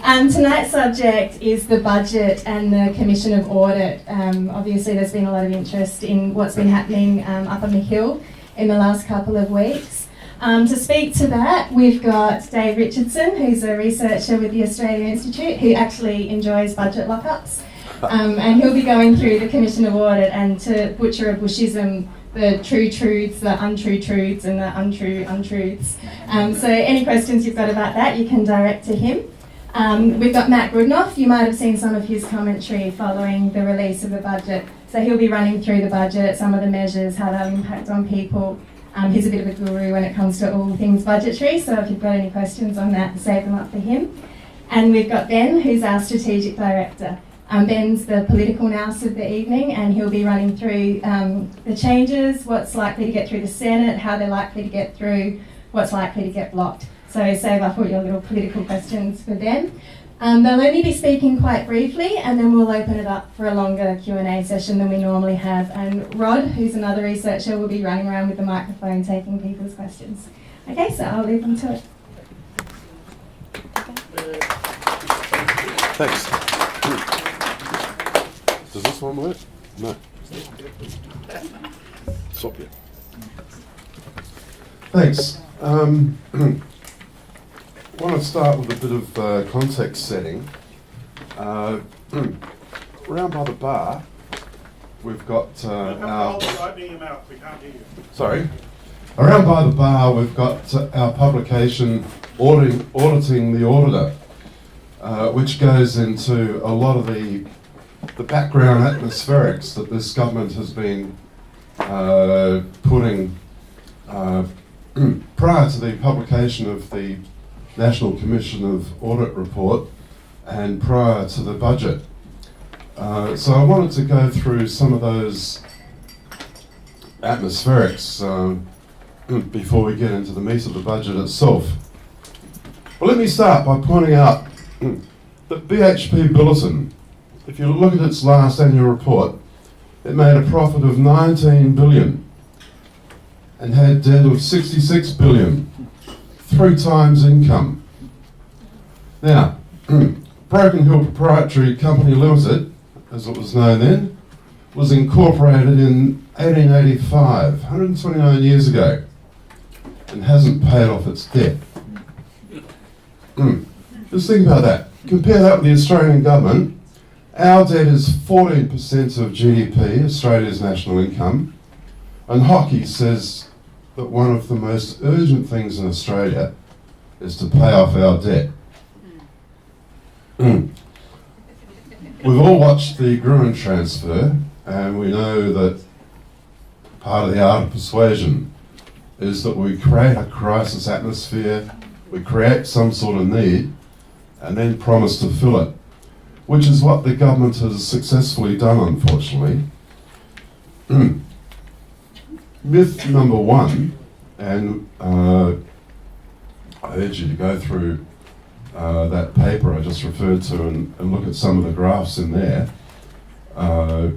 Tonight's subject is the budget and the Commission of Audit. Obviously there's been a lot of interest in what's been happening up on the Hill in the last couple of weeks. To speak to that, we've got Dave Richardson, who's a researcher with the Australia Institute, who actually enjoys budget lockups. And he'll be going through the Commission of Audit and, to butcher a Bushism, the true truths, the untrue truths, and the untrue untruths. So any questions you've got about that, you can direct to him. We've got Matt Goodenough. You might have seen some of his commentary following the release of the budget. So he'll be running through the budget, some of the measures, how they'll impact on people. He's a bit of a guru when it comes to all things budgetary, so if you've got any questions on that, save them up for him. And we've got Ben, who's our strategic director. Ben's the political nous of the evening, and he'll be running through the changes, what's likely to get through the Senate, how they're likely to get through, what's likely to get blocked. So save up all your little political questions for them. They'll only be speaking quite briefly, and then we'll open it up for a longer Q&A session than we normally have. And Rod, who's another researcher, will be running around with the microphone taking people's questions. Okay, so I'll leave them to it. Thanks. Does this one work? No. Stop here. Thanks. I want to start with a bit of context setting. Around by the bar, we've got our... Sorry. Around by the bar, we've got our publication, Auditing the Auditor, which goes into a lot of the background atmospherics that this government has been putting prior to the publication of the National Commission of Audit report and prior to the budget. So I wanted to go through some of those atmospherics before we get into the meat of the budget itself. Well, let me start by pointing out that BHP Bulletin, if you look at its last annual report, it made a profit of 19 billion and had debt of 66 billion. 3 times income. Now, Broken Hill Proprietary Company Limited, as it was known then, was incorporated in 1885, 129 years ago, and hasn't paid off its debt. Just think about that. Compare that with the Australian government. Our debt is 14% of GDP, Australia's national income, and Hockey says that one of the most urgent things in Australia is to pay off our debt. We've all watched the Gruen transfer, and we know that part of the art of persuasion is that we create a crisis atmosphere, we create some sort of need, and then promise to fill it, which is what the government has successfully done, unfortunately. Myth number 1, and I urge you to go through that paper I just referred to and look at some of the graphs in there to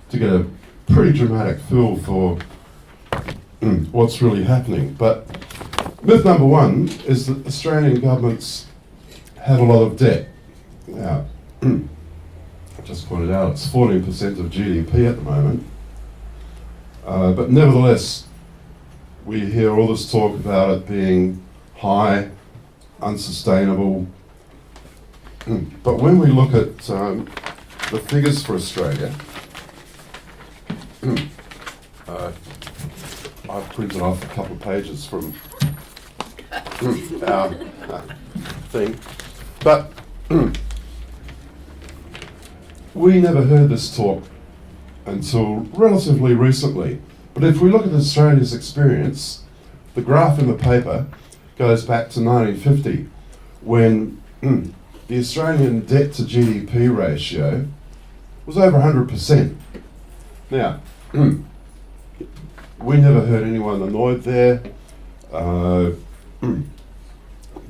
get a pretty dramatic feel for what's really happening. But myth number 1 is that Australian governments have a lot of debt. Now, I just pointed out it's 14% of GDP at the moment. But nevertheless, we hear all this talk about it being high, unsustainable. But when we look at the figures for Australia, I've printed off a couple of pages from our thing, but we never heard this talk until relatively recently. But if we look at Australia's experience, the graph in the paper goes back to 1950, when the Australian debt to GDP ratio was over 100%. Now, we never heard anyone annoyed there.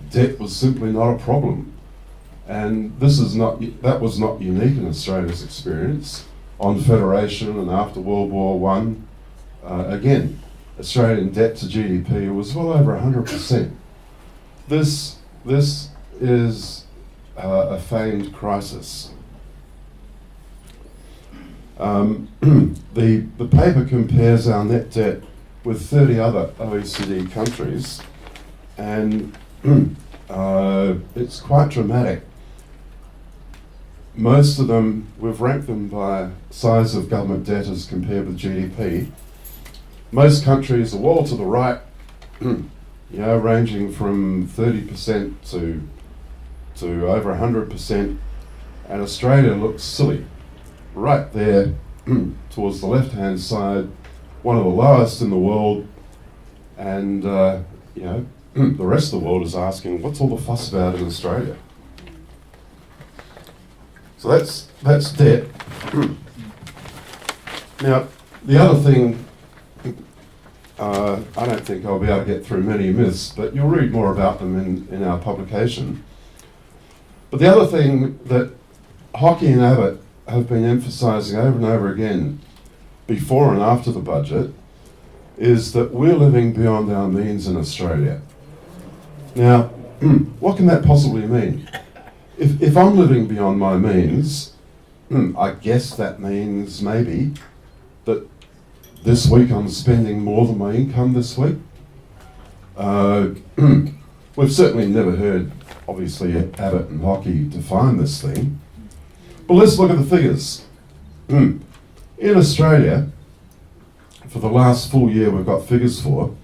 Debt was simply not a problem. And that was not unique in Australia's experience. On Federation and after World War I, again, Australian debt to GDP was well over 100%. This is a feigned crisis. The paper compares our net debt with 30 other OECD countries, and it's quite dramatic. Most of them, we've ranked them by size of government debt as compared with GDP. Most countries are well to the right, ranging from 30% to over 100%, and Australia looks silly. Right there, towards the left-hand side, one of the lowest in the world, and the rest of the world is asking, what's all the fuss about in Australia? So that's debt. Now, the other thing, I don't think I'll be able to get through many myths, but you'll read more about them in our publication. But the other thing that Hockey and Abbott have been emphasising over and over again, before and after the budget, is that we're living beyond our means in Australia. Now, what can that possibly mean? If I'm living beyond my means, I guess that means maybe that this week I'm spending more than my income this week. We've certainly never heard, obviously, Abbott and Hockey define this thing. But let's look at the figures. In Australia, for the last full year we've got figures for,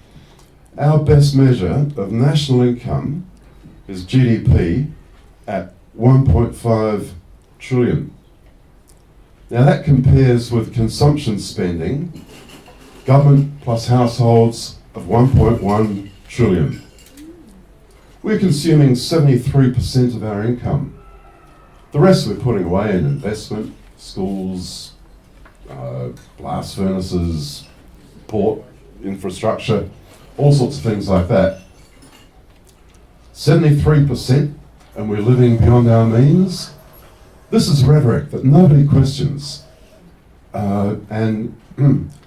our best measure of national income is GDP at 1.5 trillion. Now that compares with consumption spending, government plus households of 1.1 trillion. We're consuming 73% of our income. The rest we're putting away in investment, schools, blast furnaces, port infrastructure, all sorts of things like that. 73%, and we're living beyond our means. This is rhetoric that nobody questions.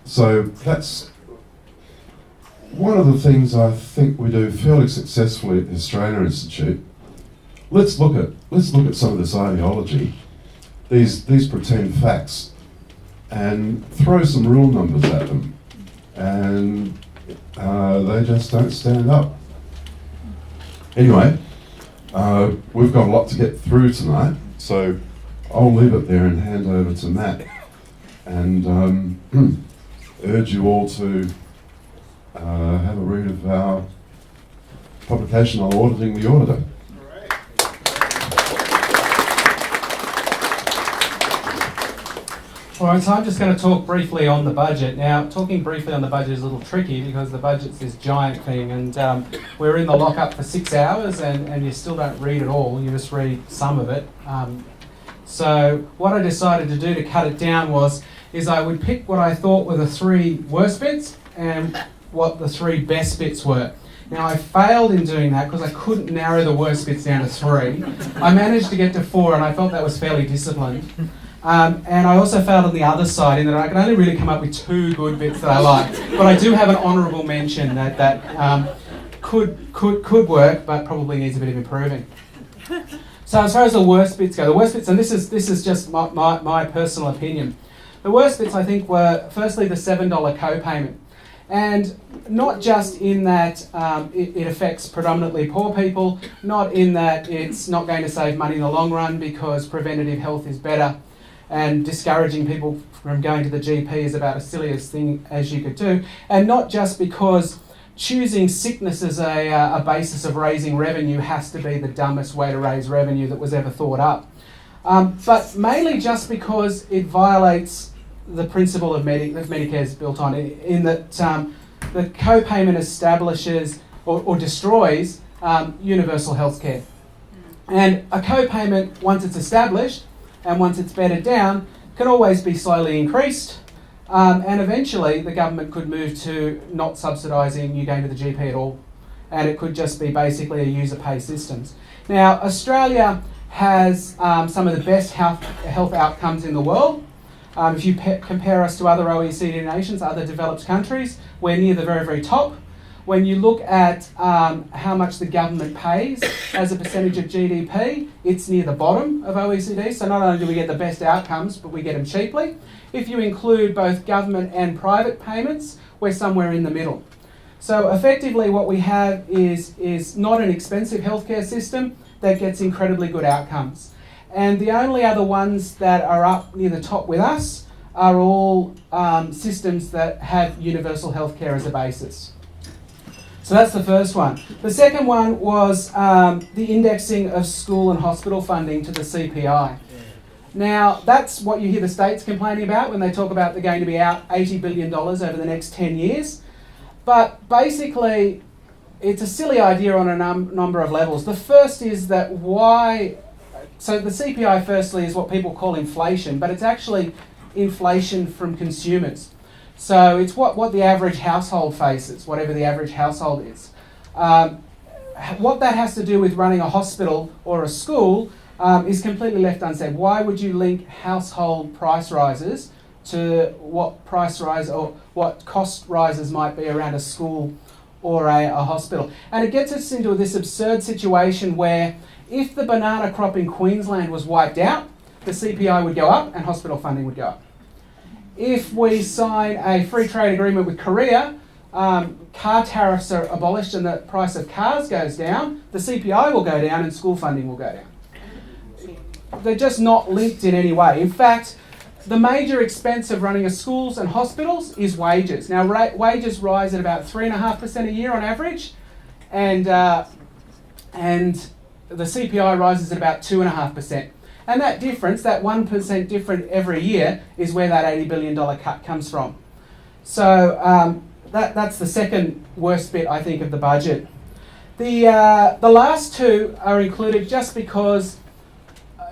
So that's one of the things I think we do fairly successfully at the Australia Institute. Let's look at some of this ideology, these pretend facts, and throw some real numbers at them, and they just don't stand up. Anyway, we've got a lot to get through tonight, so I'll leave it there and hand over to Matt, and urge you all to have a read of our publication on auditing the auditor. All right, so I'm just going to talk briefly on the budget. Now, talking briefly on the budget is a little tricky because the budget's this giant thing, and we're in the lockup for 6 hours, and you still don't read it all, you just read some of it. So what I decided to do to cut it down is I would pick what I thought were the 3 worst bits and what the 3 best bits were. Now, I failed in doing that because I couldn't narrow the worst bits down to 3. I managed to get to 4, and I felt that was fairly disciplined. And I also failed on the other side in that I could only really come up with 2 good bits that I like. But I do have an honourable mention that could work, but probably needs a bit of improving. So as far as the worst bits go, the worst bits, and this is just my personal opinion, the worst bits I think were firstly the $7 co-payment. And not just in that it affects predominantly poor people, not in that it's not going to save money in the long run because preventative health is better, and discouraging people from going to the GP is about as silly a thing as you could do, and not just because choosing sickness as a basis of raising revenue has to be the dumbest way to raise revenue that was ever thought up, but mainly just because it violates the principle of that Medicare is built on, in that the co-payment establishes or destroys universal health care. And a co-payment, once it's established and once it's bedded down, can always be slowly increased, and eventually the government could move to not subsidising you going to the GP at all, and it could just be basically a user pay systems. Now, Australia has some of the best health outcomes in the world. If you compare us to other OECD nations, other developed countries, we're near the very, very top. when you look at how much the government pays as a percentage of GDP, it's near the bottom of OECD. So not only do we get the best outcomes, but we get them cheaply. If you include both government and private payments, we're somewhere in the middle. So effectively what we have is not an expensive healthcare system that gets incredibly good outcomes. And the only other ones that are up near the top with us are all systems that have universal healthcare as a basis. So that's the first one. The second one was the indexing of school and hospital funding to the CPI. Now, that's what you hear the states complaining about when they talk about they're going to be out $80 billion over the next 10 years. But basically, it's a silly idea on a number of levels. The first is that so the CPI firstly is what people call inflation, but it's actually inflation from consumers. So it's what the average household faces, whatever the average household is. What that has to do with running a hospital or a school is completely left unsaid. Why would you link household price rises to what price rise or what cost rises might be around a school or a hospital? And it gets us into this absurd situation where if the banana crop in Queensland was wiped out, the CPI would go up and hospital funding would go up. If we sign a free trade agreement with Korea, car tariffs are abolished and the price of cars goes down, the CPI will go down and school funding will go down. They're just not linked in any way. In fact, the major expense of running a schools and hospitals is wages. Now, wages rise at about 3.5% a year on average, and the CPI rises at about 2.5%. And that difference, that 1% different every year, is where that $80 billion cut comes from. So that's the second worst bit, I think, of the budget. The last two are included just because,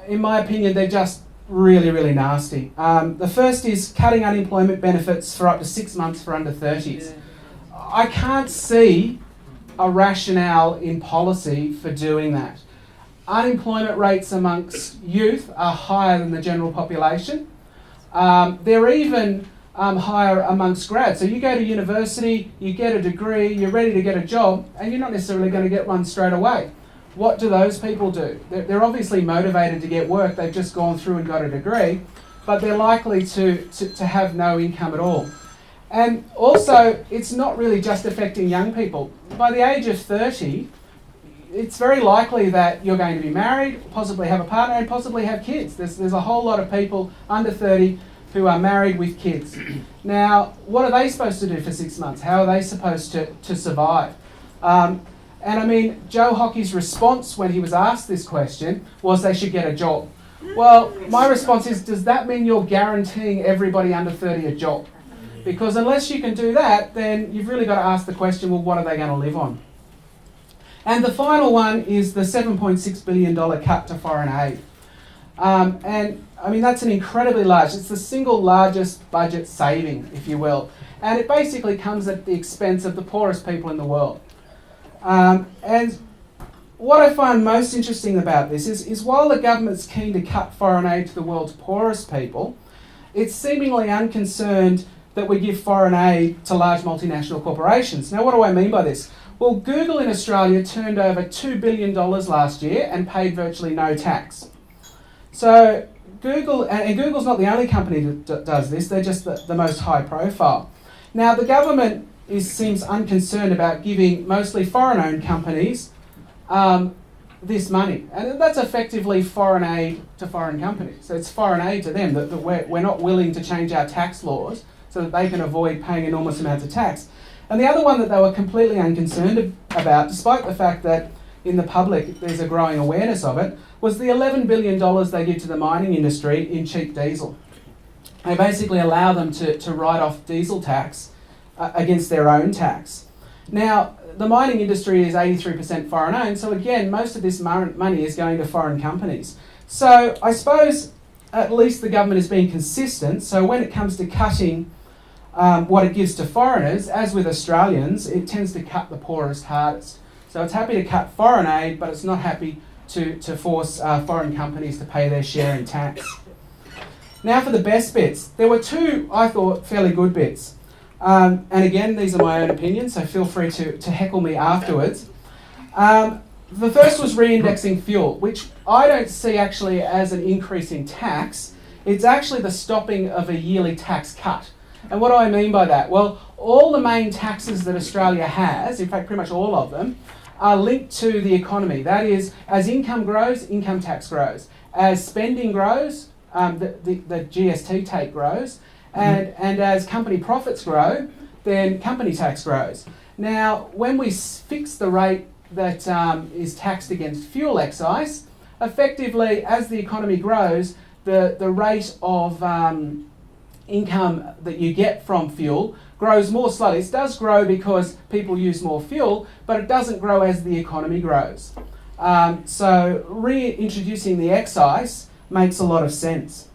in my opinion, they're just really, really nasty. The first is cutting unemployment benefits for up to 6 months for under 30s. I can't see a rationale in policy for doing that. Unemployment rates amongst youth are higher than the general population. They're even higher amongst grads. So you go to university, you get a degree, you're ready to get a job, and you're not necessarily going to get one straight away. What do those people do? They're obviously motivated to get work. They've just gone through and got a degree, but they're likely to have no income at all. And also, it's not really just affecting young people. By the age of 30, it's very likely that you're going to be married, possibly have a partner, and possibly have kids. There's a whole lot of people under 30 who are married with kids. Now, what are they supposed to do for 6 months? How are they supposed to survive? And I mean, Joe Hockey's response when he was asked this question was they should get a job. Well, my response is, does that mean you're guaranteeing everybody under 30 a job? Because unless you can do that, then you've really got to ask the question, well, what are they going to live on? And the final one is the $7.6 billion cut to foreign aid. And I mean, that's an incredibly large, it's the single largest budget saving, if you will. And it basically comes at the expense of the poorest people in the world. And what I find most interesting about this is while the government's keen to cut foreign aid to the world's poorest people, it's seemingly unconcerned that we give foreign aid to large multinational corporations. Now, what do I mean by this? Well, Google in Australia turned over $2 billion last year and paid virtually no tax. So Google, and Google's not the only company that does this, they're just the most high profile. Now, the government seems unconcerned about giving mostly foreign-owned companies this money. And that's effectively foreign aid to foreign companies. So it's foreign aid to them that we're not willing to change our tax laws so that they can avoid paying enormous amounts of tax. And the other one that they were completely unconcerned about, despite the fact that in the public there's a growing awareness of it, was the $11 billion they give to the mining industry in cheap diesel. They basically allow them to write off diesel tax against their own tax. Now, the mining industry is 83% foreign owned, so again, most of this money is going to foreign companies. So I suppose at least the government is being consistent, so when it comes to cutting what it gives to foreigners, as with Australians, it tends to cut the poorest hardest. So it's happy to cut foreign aid, but it's not happy to force foreign companies to pay their share in tax. Now for the best bits. There were two, I thought, fairly good bits. And again, these are my own opinions, so feel free to heckle me afterwards. The first was re-indexing fuel, which I don't see actually as an increase in tax. It's actually the stopping of a yearly tax cut. And what do I mean by that? Well, all the main taxes that Australia has, in fact pretty much all of them, are linked to the economy. That is, as income grows, income tax grows. As spending grows, the GST take grows. And as company profits grow, then company tax grows. Now, when we fix the rate that is taxed against fuel excise, effectively, as the economy grows, the rate of income that you get from fuel grows more slowly. It does grow because people use more fuel, but it doesn't grow as the economy grows. So reintroducing the excise makes a lot of sense.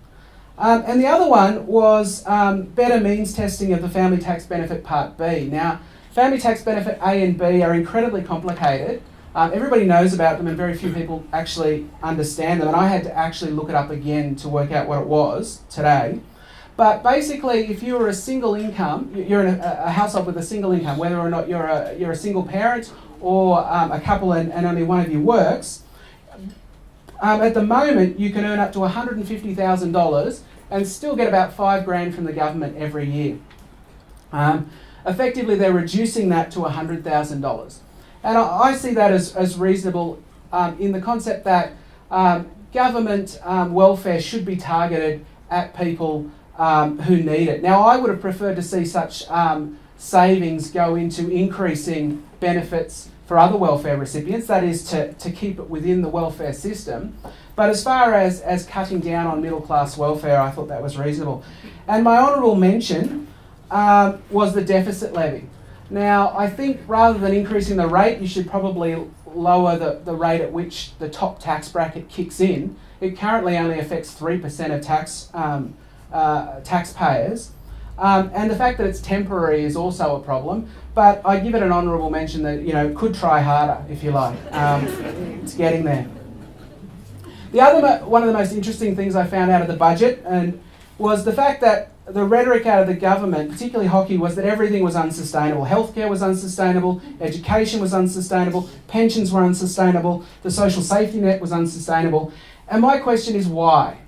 And the other one was better means testing of the Family Tax Benefit Part B. Now, Family Tax Benefit A and B are incredibly complicated. Everybody knows about them and very few people actually understand them, and I had to actually look it up again to work out what it was today. But basically, if you were a single income, you're in a household with a single income, whether or not you're a single parent or a couple and only one of you works, at the moment you can earn up to $150,000 and still get about $5,000 from the government every year. Effectively, they're reducing that to $100,000. And I see that as reasonable in the concept that government welfare should be targeted at people who need it. Now, I would have preferred to see such savings go into increasing benefits for other welfare recipients, that is to keep it within the welfare system. But as far as cutting down on middle class welfare, I thought that was reasonable. And my honourable mention was the deficit levy. Now, I think rather than increasing the rate, you should probably lower the rate at which the top tax bracket kicks in. It currently only affects 3% of taxpayers. And the fact that it's temporary is also a problem. But I give it an honourable mention that, could try harder, if you like. It's getting there. The other one of the most interesting things I found out of the budget was the fact that the rhetoric out of the government, particularly Hockey, was that everything was unsustainable. Healthcare was unsustainable, education was unsustainable, pensions were unsustainable, the social safety net was unsustainable. And my question is why?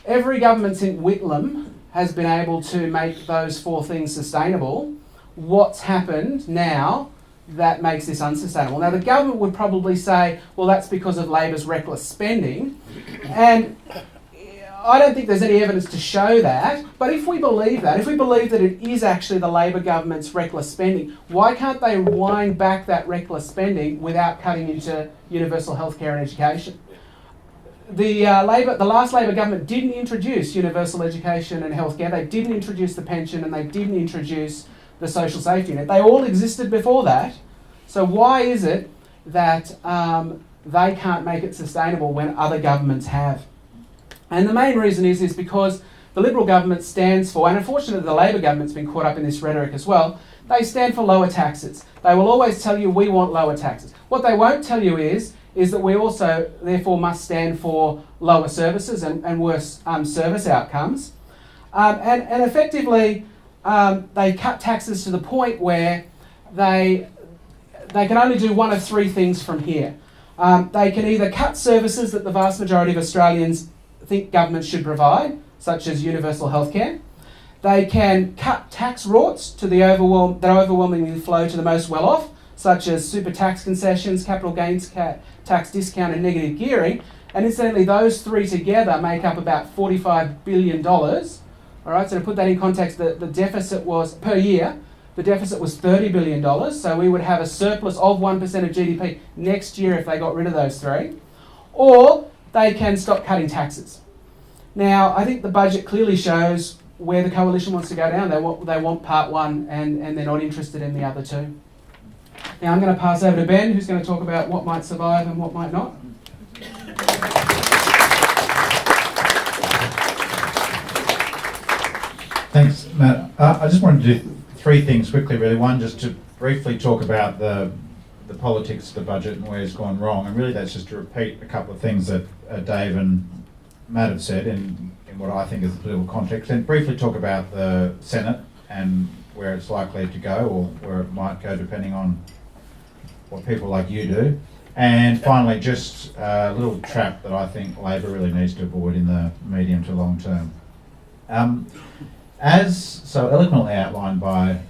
Every government since Whitlam has been able to make those four things sustainable. What's happened now that makes this unsustainable? Now, the government would probably say, well, that's because of Labor's reckless spending. And I don't think there's any evidence to show that, but if we believe that it is actually the Labor government's reckless spending, why can't they wind back that reckless spending without cutting into universal healthcare and education? The last Labor government didn't introduce universal education and healthcare, they didn't introduce the pension, and they didn't introduce the social safety net. They all existed before that, so why is it that they can't make it sustainable when other governments have? And the main reason is because the Liberal government stands for, and unfortunately the Labor government's been caught up in this rhetoric as well, they stand for lower taxes. They will always tell you we want lower taxes. What they won't tell you is that we also therefore must stand for lower services and worse service outcomes. And effectively they cut taxes to the point where they can only do one of three things from here. They can either cut services that the vast majority of Australians think governments should provide, such as universal healthcare. They can cut tax rorts that overwhelmingly flow to the most well-off, such as super tax concessions, capital gains tax discount and negative gearing. And incidentally, those three together make up about $45 billion. All right, so to put that in context, the deficit was, per year, the deficit was $30 billion. So we would have a surplus of 1% of GDP next year if they got rid of those three. Or they can stop cutting taxes. Now, I think the budget clearly shows where the coalition wants to go down. They want part one and they're not interested in the other two. Now I'm going to pass over to Ben, who's going to talk about what might survive and what might not. Thanks, Matt. I just wanted to do three things quickly, really. One, just to briefly talk about the politics of the budget and where it's gone wrong. And really that's just to repeat a couple of things that Dave and Matt have said in what I think is the political context, and briefly talk about the Senate and where it's likely to go, or where it might go, depending on what people like you do. And finally, just a little trap that I think Labor really needs to avoid in the medium to long term. As so eloquently outlined by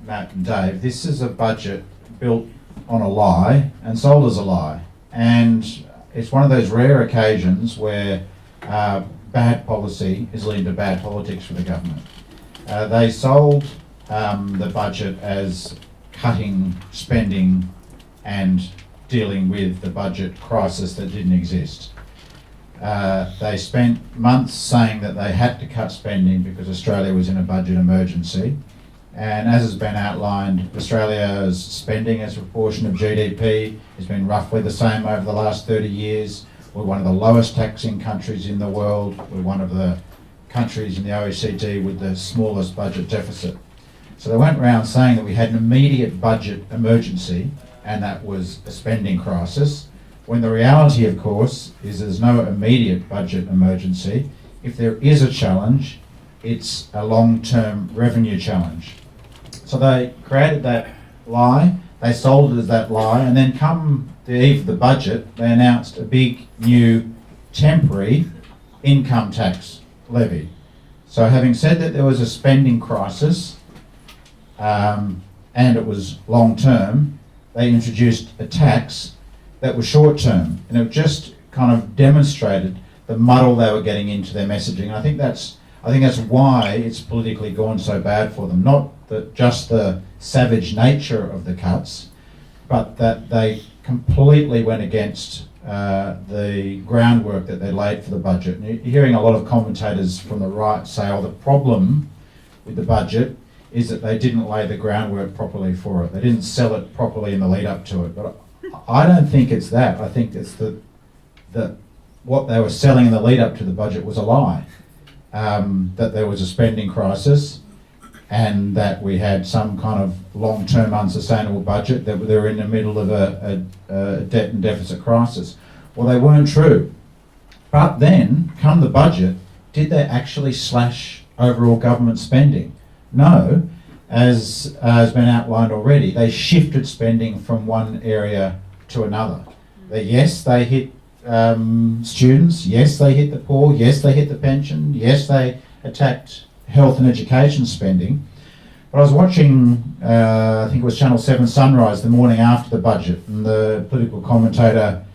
Matt and Dave, this is a budget built on a lie and sold as a lie. And it's one of those rare occasions where bad policy is leading to bad politics for the government. They sold the budget as cutting spending and dealing with the budget crisis that didn't exist. They spent months saying that they had to cut spending because Australia was in a budget emergency. And as has been outlined, Australia's spending as a proportion of GDP has been roughly the same over the last 30 years. We're one of the lowest taxing countries in the world. We're one of the countries in the OECD with the smallest budget deficit. So they went around saying that we had an immediate budget emergency and that was a spending crisis, when the reality, of course, is there's no immediate budget emergency. If there is a challenge, it's a long-term revenue challenge. So they created that lie, they sold it as that lie, and then come the eve of the budget, they announced a big new temporary income tax levy. So having said that there was a spending crisis and it was long-term, they introduced a tax that was short-term, and it just kind of demonstrated the muddle they were getting into their messaging. I think that's why it's politically gone so bad for them. Not just the savage nature of the cuts, but that they completely went against the groundwork that they laid for the budget. And you're hearing a lot of commentators from the right say, oh, the problem with the budget is that they didn't lay the groundwork properly for it. They didn't sell it properly in the lead up to it. But I don't think it's that. I think it's that what they were selling in the lead up to the budget was a lie. That there was a spending crisis and that we had some kind of long-term unsustainable budget, that they were in the middle of a debt and deficit crisis. Well, they weren't true. But then, come the budget, did they actually slash overall government spending? No. As has been outlined already, they shifted spending from one area to another. Yes, they hit students, yes, they hit the poor, yes, they hit the pension, yes, they attacked health and education spending. But I was watching, I think it was Channel 7 Sunrise the morning after the budget, and the political commentator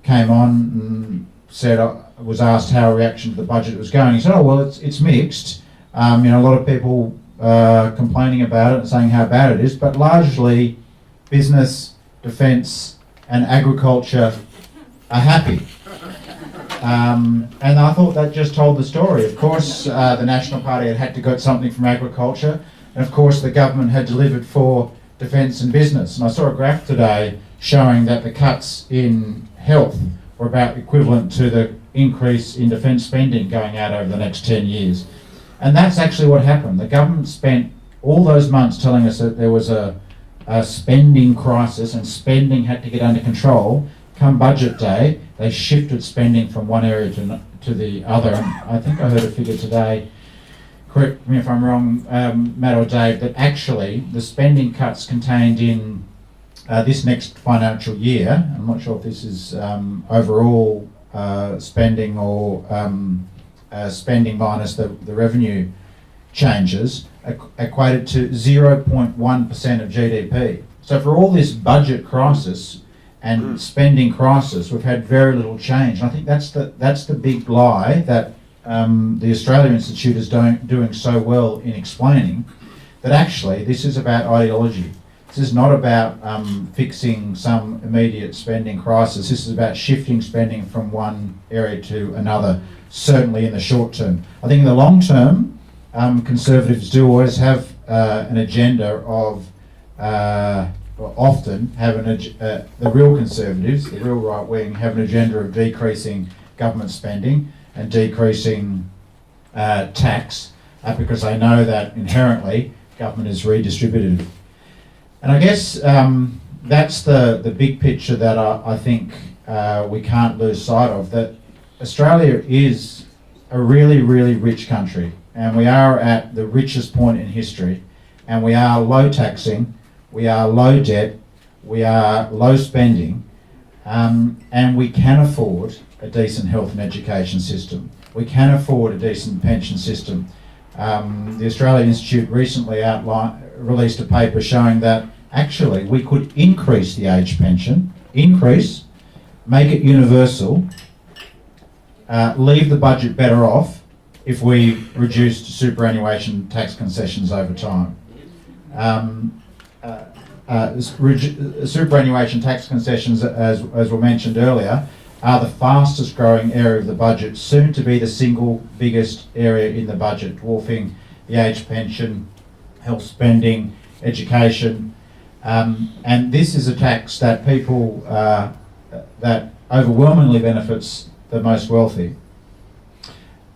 came on and said, was asked how a reaction to the budget was going. He said, oh, well, it's mixed. A lot of people complaining about it and saying how bad it is, but largely business, defence and agriculture are happy. And I thought that just told the story. Of course, the National Party had to get something from agriculture, and of course the government had delivered for defence and business. And I saw a graph today showing that the cuts in health were about equivalent to the increase in defence spending going out over the next 10 years. And that's actually what happened. The government spent all those months telling us that there was a spending crisis and spending had to get under control. Come budget day, they shifted spending from one area to the other. And I think I heard a figure today, correct me if I'm wrong, Matt or Dave, that actually the spending cuts contained in this next financial year, I'm not sure if this is overall spending or spending minus the revenue changes, equated to 0.1% of GDP. So for all this budget crisis and spending crisis, we've had very little change. And I think that's the big lie that the Australia Institute is doing so well in explaining, that actually this is about ideology. This is not about fixing some immediate spending crisis. This is about shifting spending from one area to another, certainly in the short term. I think in the long term, Conservatives do always have an agenda of, often have the real Conservatives, the real right wing, have an agenda of decreasing government spending and decreasing tax, because they know that inherently government is redistributive. And I guess that's the big picture that I think we can't lose sight of, that Australia is a really, really rich country, and we are at the richest point in history. and we are low taxing, we are low debt, we are low spending, and we can afford a decent health and education system. We can afford a decent pension system. The Australian Institute recently released a paper showing that actually we could increase the age pension, make it universal, leave the budget better off if we reduced superannuation tax concessions over time. Superannuation tax concessions, as were mentioned earlier, are the fastest growing area of the budget, soon to be the single biggest area in the budget, dwarfing the age pension, health spending, education. And this is a tax that people, that overwhelmingly benefits the most wealthy.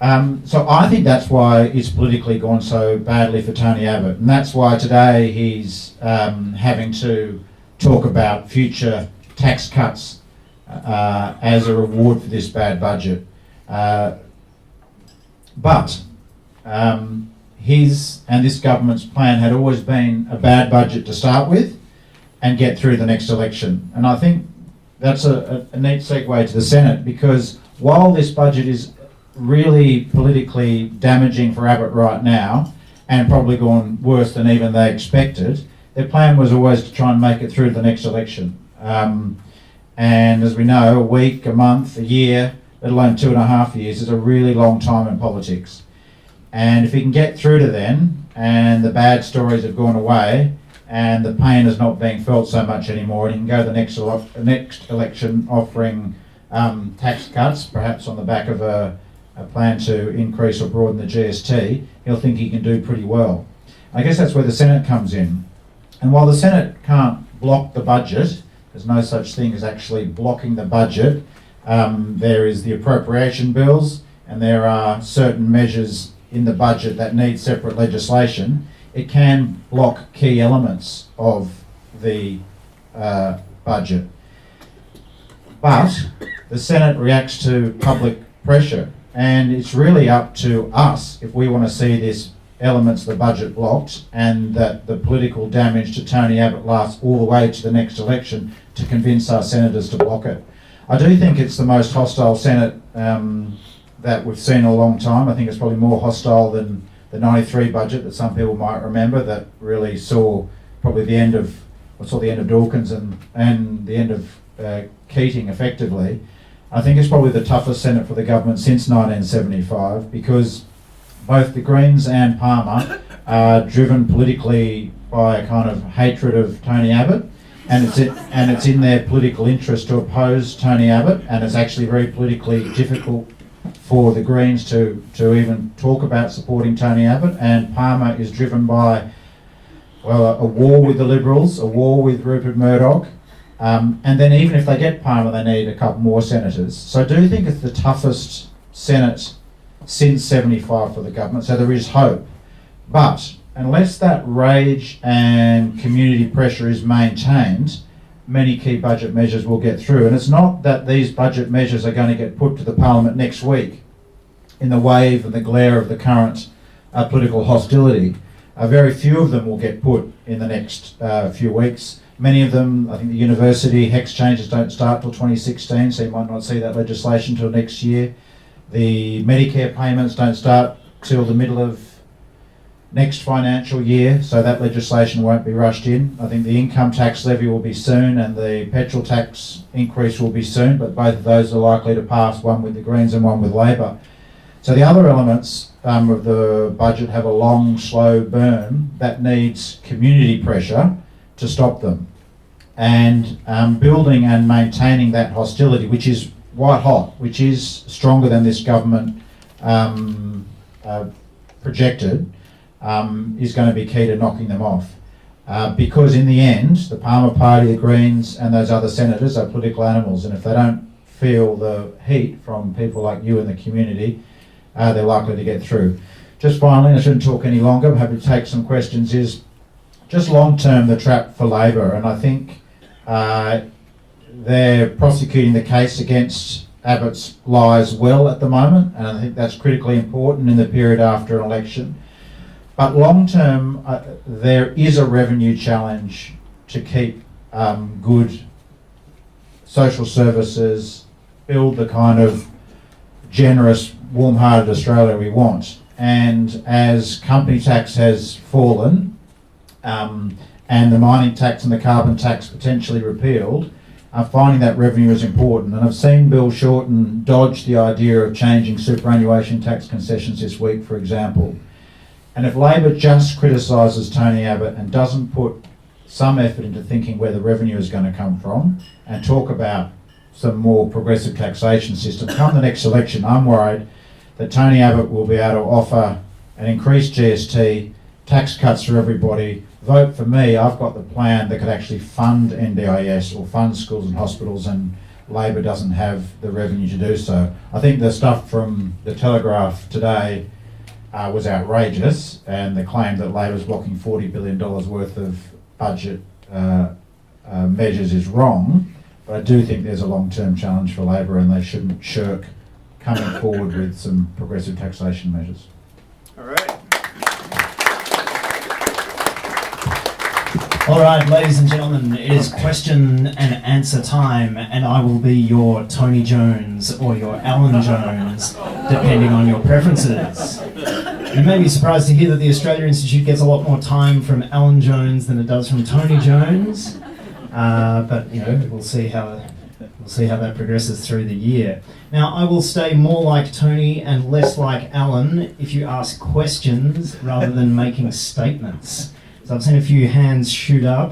So I think that's why it's politically gone so badly for Tony Abbott, and that's why today he's having to talk about future tax cuts as a reward for this bad budget. But his and this government's plan had always been a bad budget to start with and get through the next election. And I think that's a neat segue to the Senate, because while this budget is really politically damaging for Abbott right now, and probably gone worse than even they expected, their plan was always to try and make it through the next election. And as we know, a week, a month, a year, let alone 2.5 years, is a really long time in politics. And if he can get through to then, and the bad stories have gone away, and the pain is not being felt so much anymore, and he can go to the next election offering tax cuts, perhaps on the back of a plan to increase or broaden the GST, he'll think he can do pretty well. I guess that's where the Senate comes in. And while the Senate can't block the budget, there's no such thing as actually blocking the budget, there is the appropriation bills, and there are certain measures in the budget that need separate legislation. It can block key elements of the budget. But the Senate reacts to public pressure, and it's really up to us if we want to see these elements of the budget blocked, and that the political damage to Tony Abbott lasts all the way to the next election, to convince our senators to block it. I do think it's the most hostile Senate that we've seen in a long time. I think it's probably more hostile than the 93 budget that some people might remember, that really saw probably the end of Dawkins and the end of Keating effectively. I think it's probably the toughest Senate for the government since 1975, because both the Greens and Palmer are driven politically by a kind of hatred of Tony Abbott, and it's in their political interest to oppose Tony Abbott, and it's actually very politically difficult for the Greens to even talk about supporting Tony Abbott. And Palmer is driven by, well, a war with the Liberals, a war with Rupert Murdoch, and then even if they get Palmer, they need a couple more senators. So I do think it's the toughest Senate since 75 for the government, so there is hope. But unless that rage and community pressure is maintained, many key budget measures will get through. And it's not that these budget measures are going to get put to the Parliament next week in the wave and the glare of the current political hostility. Very few of them will get put in the next few weeks. Many of them, I think the university HECS changes don't start till 2016, so you might not see that legislation till next year. The Medicare payments don't start till the middle of next financial year, so that legislation won't be rushed in. I think the income tax levy will be soon, and the petrol tax increase will be soon, but both of those are likely to pass, one with the Greens and one with Labor. So the other elements of the budget have a long, slow burn that needs community pressure to stop them. And building and maintaining that hostility, which is white hot, which is stronger than this government projected, is going to be key to knocking them off. Because in the end, the Palmer Party, the Greens and those other senators are political animals, and if they don't feel the heat from people like you in the community, they're likely to get through. Just finally, I shouldn't talk any longer, I'm happy to take some questions, is just long term the trap for Labor, and I think they're prosecuting the case against Abbott's lies well at the moment, and I think that's critically important in the period after an election. But long term, there is a revenue challenge to keep good social services, build the kind of generous, warm-hearted Australia we want. And as company tax has fallen, and the mining tax and the carbon tax potentially repealed, finding that revenue is important. And I've seen Bill Shorten dodge the idea of changing superannuation tax concessions this week, for example. And if Labor just criticises Tony Abbott and doesn't put some effort into thinking where the revenue is going to come from and talk about some more progressive taxation system, come the next election, I'm worried that Tony Abbott will be able to offer an increased GST, tax cuts for everybody. Vote for me, I've got the plan that could actually fund NDIS or fund schools and hospitals, and Labor doesn't have the revenue to do so. I think the stuff from the Telegraph today was outrageous, and the claim that Labor's blocking $40 billion worth of budget measures is wrong. But I do think there's a long-term challenge for Labor, and they shouldn't shirk coming forward with some progressive taxation measures. All right. All right, ladies and gentlemen, it is question and answer time, and I will be your Tony Jones or your Alan Jones, depending on your preferences. You may be surprised to hear that the Australia Institute gets a lot more time from Alan Jones than it does from Tony Jones, but you know, we'll see how that progresses through the year. Now, I will stay more like Tony and less like Alan if you ask questions rather than making statements. So I've seen a few hands shoot up.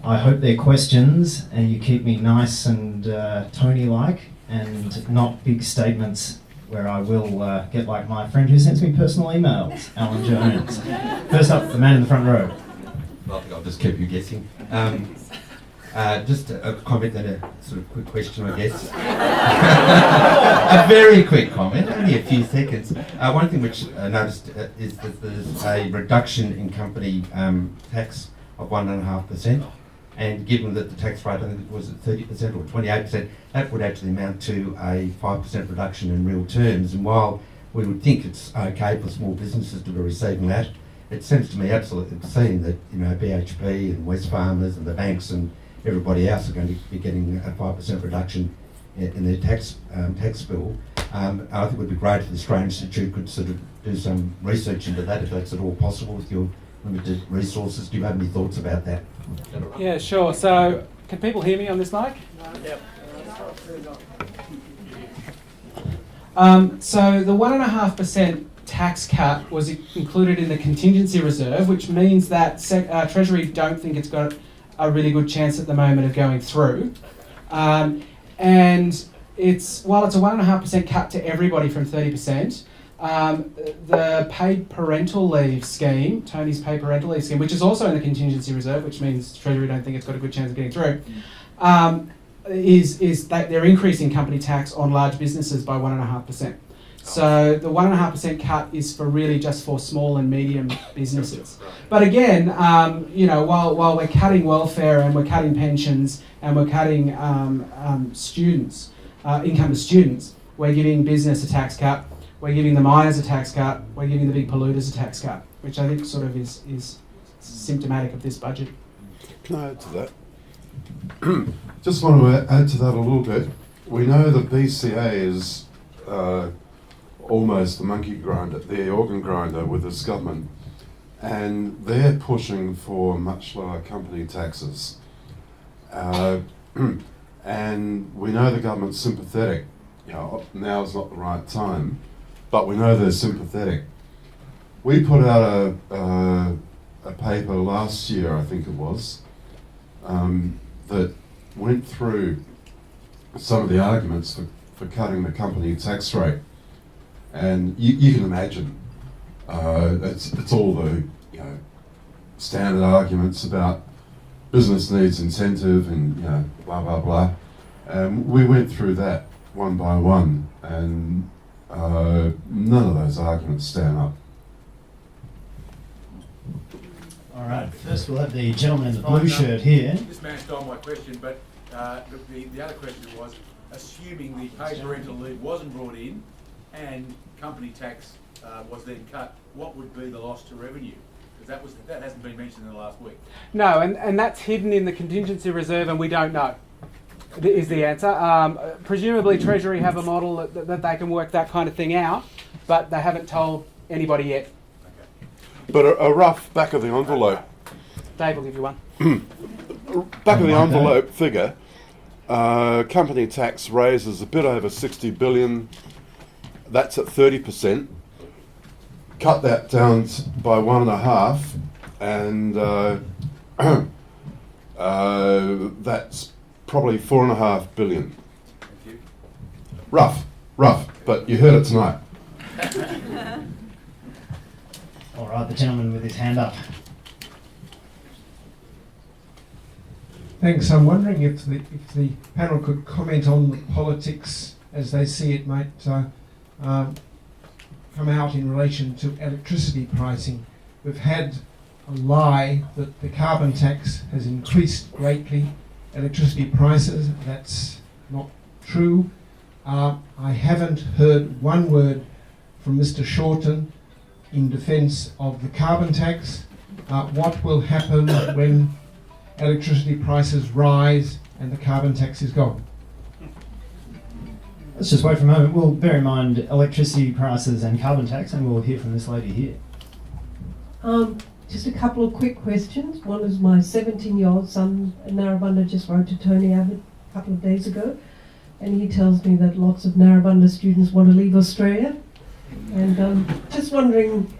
I hope they're questions and you keep me nice and Tony-like and not big statements where I will get like my friend who sends me personal emails, Alan Jones. First up, the man in the front row. I'll just keep you guessing. Just a comment and a sort of quick question, I guess. A very quick comment, only a few seconds. One thing which I noticed is that there's a reduction in company tax of 1.5%, and given that the tax rate, I think it was at 30% or 28%, that would actually amount to a 5% reduction in real terms. And while we would think it's okay for small businesses to be receiving that, it seems to me absolutely obscene that, you know, BHP and Wesfarmers and the banks and everybody else are going to be getting a 5% reduction in their tax bill. I think it would be great if the Australian Institute could sort of do some research into that, if that's at all possible with your limited resources. Do you have any thoughts about that? Yeah, sure. So, can people hear me on this mic? Yep. So the 1.5% tax cut was included in the contingency reserve, which means that Treasury don't think it's got a really good chance at the moment of going through. And while it's a 1.5% cut to everybody from 30%, the paid parental leave scheme, Tony's paid parental leave scheme, which is also in the contingency reserve, which means Treasury don't think it's got a good chance of getting through, is that they're increasing company tax on large businesses by 1.5%. So the 1.5% cut is for really just for small and medium businesses. But again, while we're cutting welfare and we're cutting pensions and we're cutting students, income to students, we're giving business a tax cut, we're giving the miners a tax cut, we're giving the big polluters a tax cut, which I think sort of is symptomatic of this budget. Can I add to that? Just want to add to that a little bit. We know the BCA is almost the monkey grinder, the organ grinder with this government, and they're pushing for much lower company taxes. And we know the government's sympathetic. You know, now is not the right time, but we know they're sympathetic. We put out a paper last year, I think it was, that went through some of the arguments for cutting the company tax rate. And you can imagine, it's all the standard arguments about business needs incentive and blah blah blah. We went through that one by one, and none of those arguments stand up. All right, first we'll have the gentleman in the blue shirt here. This man stole my question, but the other question was, assuming the paid parental leave wasn't brought in and company tax was then cut, what would be the loss to revenue? Because that hasn't been mentioned in the last week. No, and that's hidden in the contingency reserve, and we don't know, is the answer. Presumably Treasury have a model that they can work that kind of thing out, but they haven't told anybody yet. But a rough back of the envelope, Dave will give you one. back of the envelope figure, company tax raises a bit over 60 billion. That's at 30%. Cut that down by 1.5, and that's probably 4.5 billion. Thank you. Rough, but you heard it tonight. All right, the gentleman with his hand up. Thanks. I'm wondering if the panel could comment on the politics as they see it might come out in relation to electricity pricing. We've had a lie that the carbon tax has increased greatly electricity prices. That's not true. I haven't heard one word from Mr. Shorten in defence of the carbon tax. What will happen when electricity prices rise and the carbon tax is gone? Let's just wait for a moment. We'll bear in mind electricity prices and carbon tax, and we'll hear from this lady here. Just a couple of quick questions. One is my 17-year-old son, Narrabundah, just wrote to Tony Abbott a couple of days ago, and he tells me that lots of Narrabundah students want to leave Australia. And just wondering,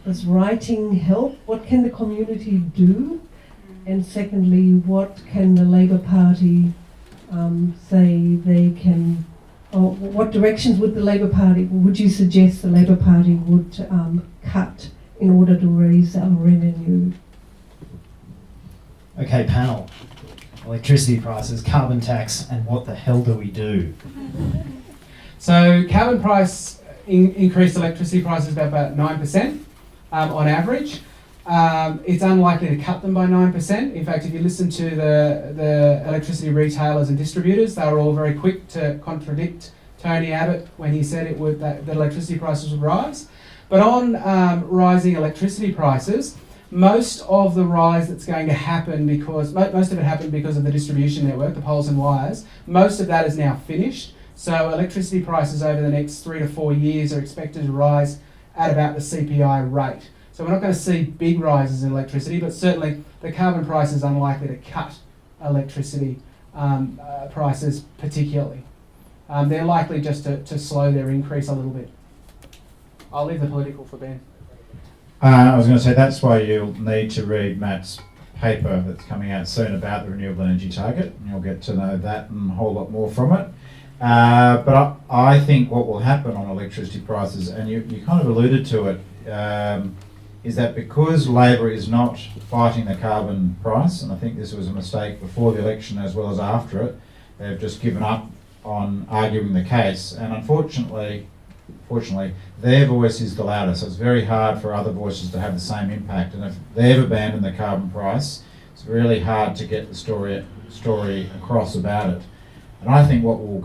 does writing help? What can the community do? And secondly, what can the Labor Party say they can, or what directions would the Labor Party, would you suggest the Labor Party would cut in order to raise our revenue? Okay, panel. Electricity prices, carbon tax, and what the hell do we do? So carbon price increased electricity prices by about 9% on average. It's unlikely to cut them by 9%. In fact, if you listen to the electricity retailers and distributors, they were all very quick to contradict Tony Abbott when he said that electricity prices would rise. But on rising electricity prices, most of the rise that's going to happen because most of it happened because of the distribution network, the poles and wires. Most of that is now finished. So electricity prices over the next 3 to 4 years are expected to rise at about the CPI rate. So we're not going to see big rises in electricity, but certainly the carbon price is unlikely to cut electricity prices particularly. They're likely just to slow their increase a little bit. I'll leave the political for Ben. I was going to say that's why you'll need to read Matt's paper that's coming out soon about the renewable energy target, and you'll get to know that and a whole lot more from it. But I think what will happen on electricity prices, and you kind of alluded to it, is that because Labor is not fighting the carbon price, and I think this was a mistake before the election as well as after it, they've just given up on arguing the case, and unfortunately, their voice is the loudest, so it's very hard for other voices to have the same impact, and if they've abandoned the carbon price, it's really hard to get the story across about it. And I think what will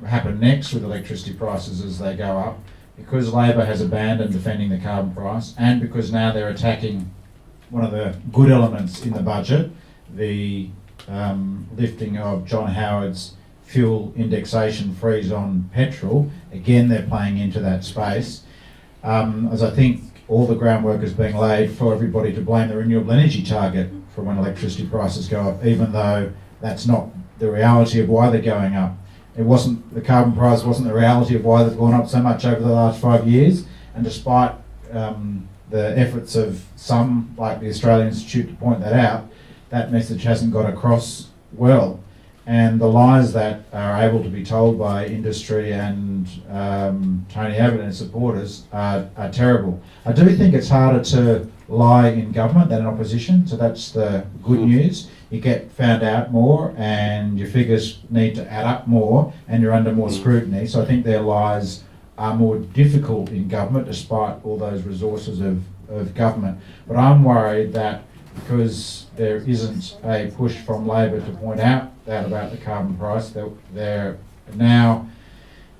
happen next with electricity prices as they go up, because Labor has abandoned defending the carbon price, and because now they're attacking one of the good elements in the budget, the lifting of John Howard's fuel indexation freeze on petrol, again they're playing into that space. As I think all the groundwork is being laid for everybody to blame the renewable energy target for when electricity prices go up, even though that's not the reality of why they're going up. The carbon price wasn't the reality of why they've gone up so much over the last 5 years, and despite the efforts of some, like the Australian Institute, to point that out, that message hasn't got across well. And the lies that are able to be told by industry and Tony Abbott and his supporters are terrible. I do think it's harder to lie in government than in opposition, so that's the good news. You get found out more and your figures need to add up more and you're under more scrutiny, so I think their lies are more difficult in government despite all those resources of government. But I'm worried that because there isn't a push from Labor to point out that about the carbon price, that they're now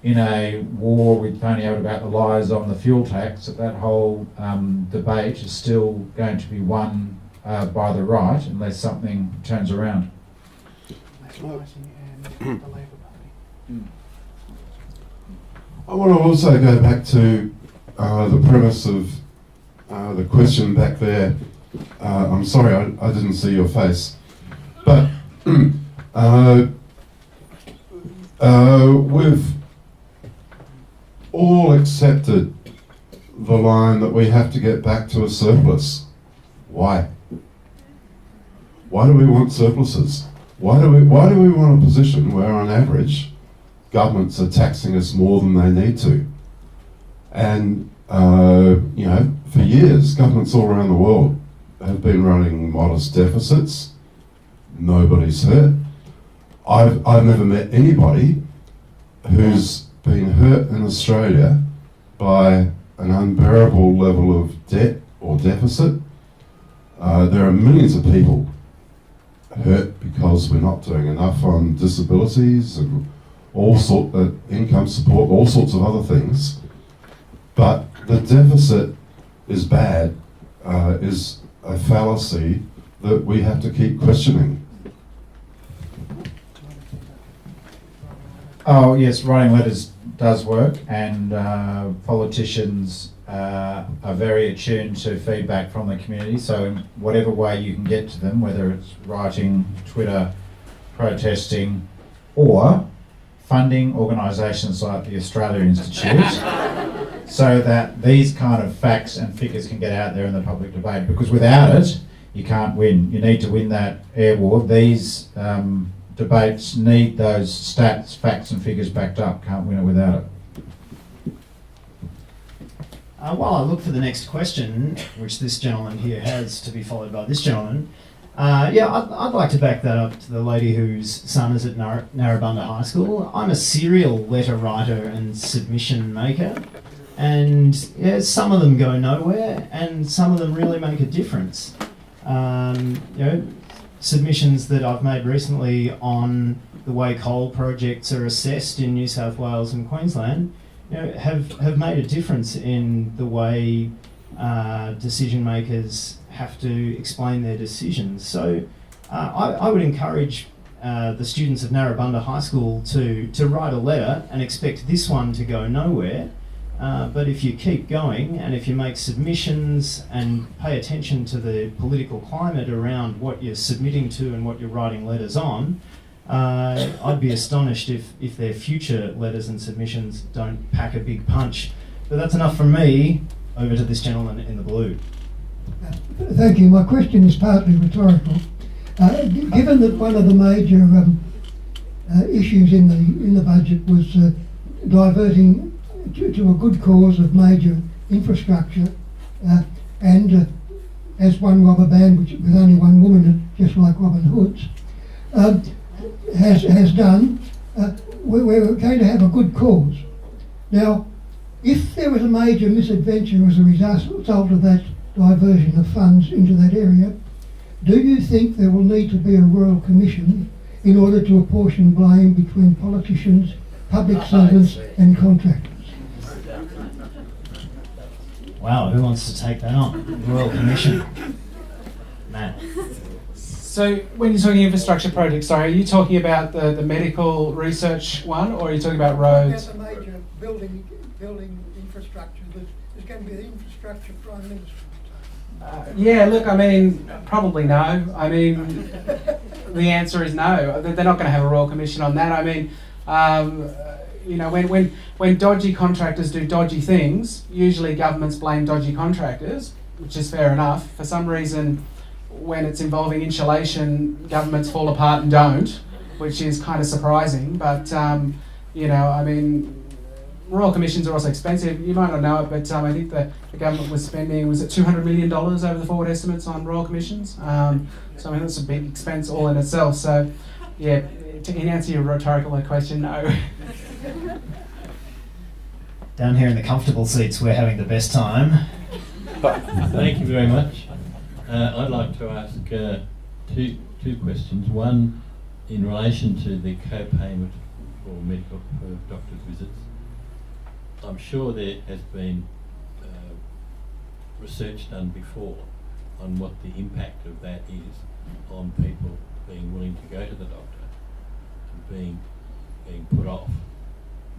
in a war with Tony Abbott about the lies on the fuel tax, that whole debate is still going to be won by the right unless something turns around. I want to also go back to the premise of the question back there. I'm sorry, I didn't see your face. But we've all accepted the line that we have to get back to a surplus. Why? Why do we want surpluses? Why do we want a position where, on average, governments are taxing us more than they need to? And you know, for years, governments all around the world have been running modest deficits. Nobody's hurt. I've never met anybody who's been hurt in Australia by an unbearable level of debt or deficit. There are millions of people hurt because we're not doing enough on disabilities and income support, all sorts of other things. But the deficit is bad, is a fallacy that we have to keep questioning. Oh yes, writing letters does work, and politicians are very attuned to feedback from the community, so in whatever way you can get to them, whether it's writing, Twitter, protesting, or funding organisations like the Australia Institute so that these kind of facts and figures can get out there in the public debate, because without it you can't win. You need to win that air war. These debates need those stats, facts and figures backed up. Can't win it without it. While I look for the next question, which this gentleman here has, to be followed by this gentleman, I'd like to back that up to the lady whose son is at Narrabundah High School. I'm a serial letter writer and submission maker, and some of them go nowhere and some of them really make a difference. Submissions that I've made recently on the way coal projects are assessed in New South Wales and Queensland, have made a difference in the way decision makers have to explain their decisions. So I would encourage the students of Narrabundah High School to write a letter and expect this one to go nowhere. But if you keep going and if you make submissions and pay attention to the political climate around what you're submitting to and what you're writing letters on, I'd be astonished if their future letters and submissions don't pack a big punch. But that's enough from me. Over to this gentleman in the blue. Thank you. My question is partly rhetorical. Given that one of the major issues in the budget was diverting to a good cause of major infrastructure, and as one robber band, with only one woman, just like Robin Hood's, has done, we're going to have a good cause. Now, if there was a major misadventure as a result of that diversion of funds into that area, do you think there will need to be a Royal Commission in order to apportion blame between politicians, public servants and contractors? Wow, who wants to take that on? Royal Commission. Matt. So when you're talking infrastructure projects, sorry, are you talking about the medical research one, or are you talking about roads? About the major building infrastructure. There's going to be the infrastructure prime minister. Look, I mean, probably no. I mean, the answer is no. They're not going to have a Royal Commission on that. I mean, when dodgy contractors do dodgy things, usually governments blame dodgy contractors, which is fair enough. For some reason, when it's involving insulation, governments fall apart and don't, which is kind of surprising. But, I mean, Royal Commissions are also expensive. You might not know it, but I think the government was spending, was it $200 million over the forward estimates on Royal Commissions? So I mean, that's a big expense all in itself. So, yeah, to answer your rhetorical question, no. Down here in the comfortable seats, we're having the best time. Thank you very much. I'd like to ask two questions. One, in relation to the co-payment for doctor's visits. I'm sure there has been research done before on what the impact of that is on people being willing to go to the doctor and being put off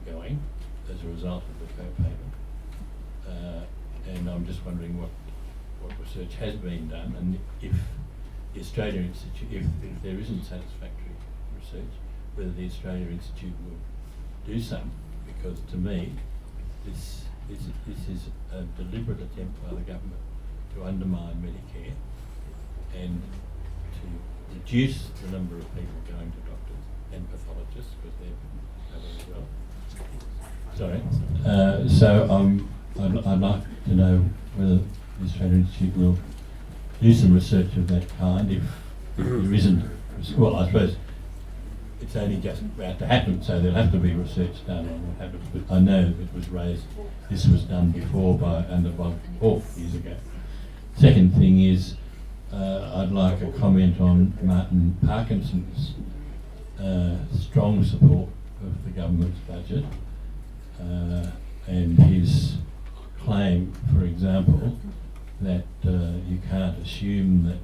going as a result of the co-payment. And I'm just wondering what research has been done, and if the Australia Institute, if there isn't satisfactory research, whether the Australia Institute will do some, because to me this is a deliberate attempt by the government to undermine Medicare and to reduce the number of people going to doctors and pathologists, because they're covered as well. Sorry. So I'd like to know whether the Australian Institute will do some research of that kind. If there isn't, well, I suppose it's only just about to happen, so there'll have to be research done on what happens. But I know it was raised, this was done before under Bob Hawke years ago. Second thing is, I'd like a comment on Martin Parkinson's strong support of the government's budget and his claim, for example, that you can't assume that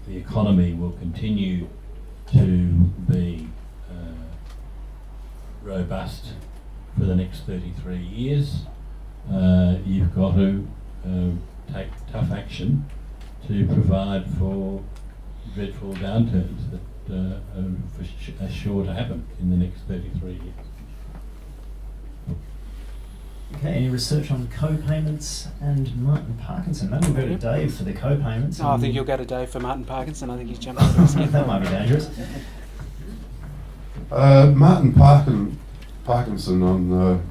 the economy will continue to be robust for the next 33 years. You've got to take tough action to provide for dreadful downturns that are sure to happen in the next 33 years. Okay, any research on co-payments and Martin Parkinson? Maybe we'll go to Dave for the co-payments. I think you'll go to Dave for Martin Parkinson. I think he's jumped over his head. That might be dangerous. Martin Parkinson on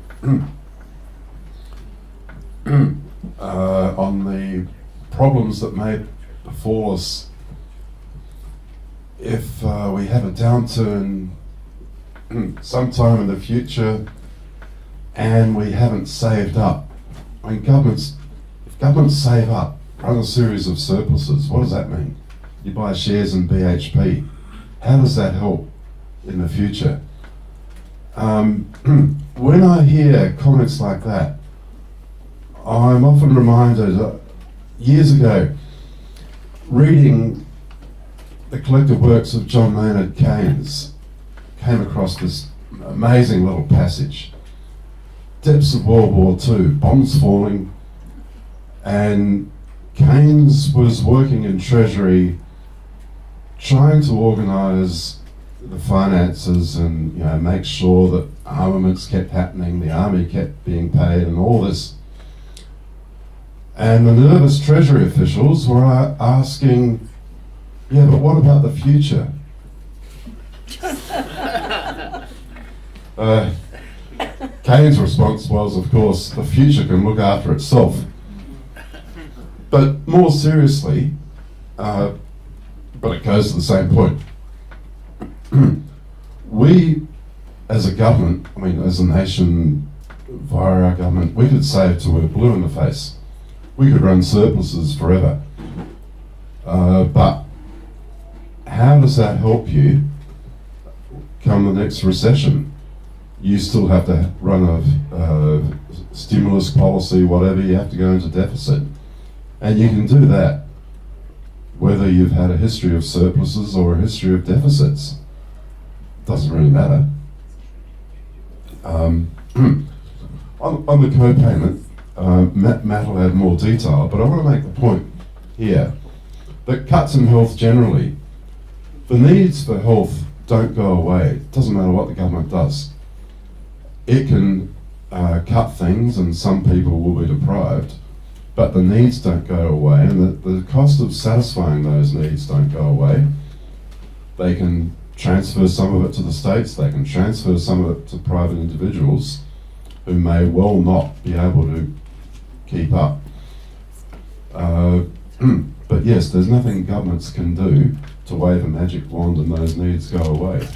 on the problems that may befall us if we have a downturn sometime in the future and we haven't saved up. I mean, if governments save up, run a series of surpluses, what does that mean? You buy shares in BHP. How does that help in the future? When I hear comments like that, I'm often reminded, years ago, reading the collected works of John Maynard Keynes, came across this amazing little passage. Depths of World War II, bombs falling, and Keynes was working in Treasury trying to organise the finances and make sure that armaments kept happening, the army kept being paid and all this. And the nervous Treasury officials were asking, yeah, but what about the future? Keynes' response was, of course, the future can look after itself. But more seriously, but it goes to the same point. We, as a government, I mean, as a nation, via our government, we could save till we're blue in the face. We could run surpluses forever. But how does that help you come the next recession? You still have to run a stimulus policy, whatever, you have to go into deficit. And you can do that whether you've had a history of surpluses or a history of deficits. Doesn't really matter. On the co-payment, Matt will add more detail, but I want to make the point here that cuts in health generally, the needs for health don't go away. It doesn't matter what the government does. It can cut things and some people will be deprived, but the needs don't go away, and the cost of satisfying those needs don't go away. They can transfer some of it to the states, they can transfer some of it to private individuals who may well not be able to keep up. But yes, there's nothing governments can do to wave a magic wand and those needs go away.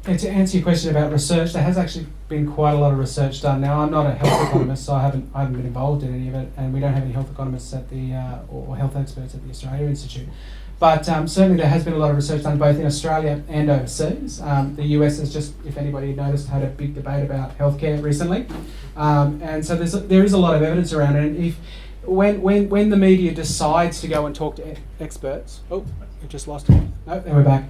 To answer your question about research, there has actually been quite a lot of research done. Now, I'm not a health economist, so I haven't been involved in any of it, and we don't have any health economists at the or health experts at the Australia Institute. But certainly there has been a lot of research done both in Australia and overseas. The US has just, if anybody noticed, had a big debate about healthcare recently, and so there is a lot of evidence around it. And when the media decides to go and talk to experts, oh, we've just lost it. No, there we're back.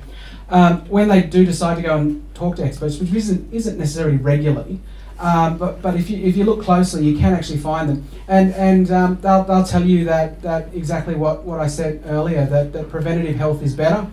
When they do decide to go and talk to experts, which isn't necessarily regularly, but if you look closely, you can actually find them, and they'll tell you that exactly what I said earlier, that preventative health is better.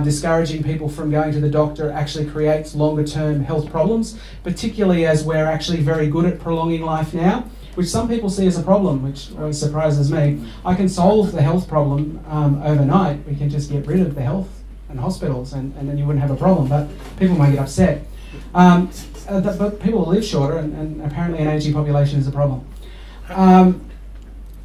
Discouraging people from going to the doctor actually creates longer term health problems, particularly as we're actually very good at prolonging life now, which some people see as a problem, which always surprises me. I can solve the health problem overnight. We can just get rid of the health and hospitals, and then you wouldn't have a problem, but people might get upset. But people will live shorter, and apparently an ageing population is a problem.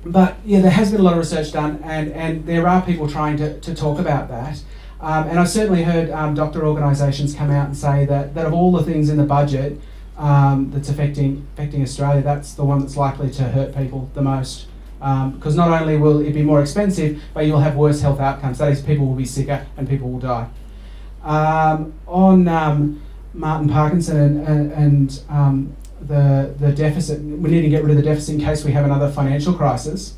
But yeah, there has been a lot of research done, and there are people trying to talk about that. And I've certainly heard doctor organisations come out and say that of all the things in the budget that's affecting Australia, that's the one that's likely to hurt people the most. Because not only will it be more expensive, but you'll have worse health outcomes. That is, people will be sicker and people will die. On Martin Parkinson and the deficit, we need to get rid of the deficit in case we have another financial crisis.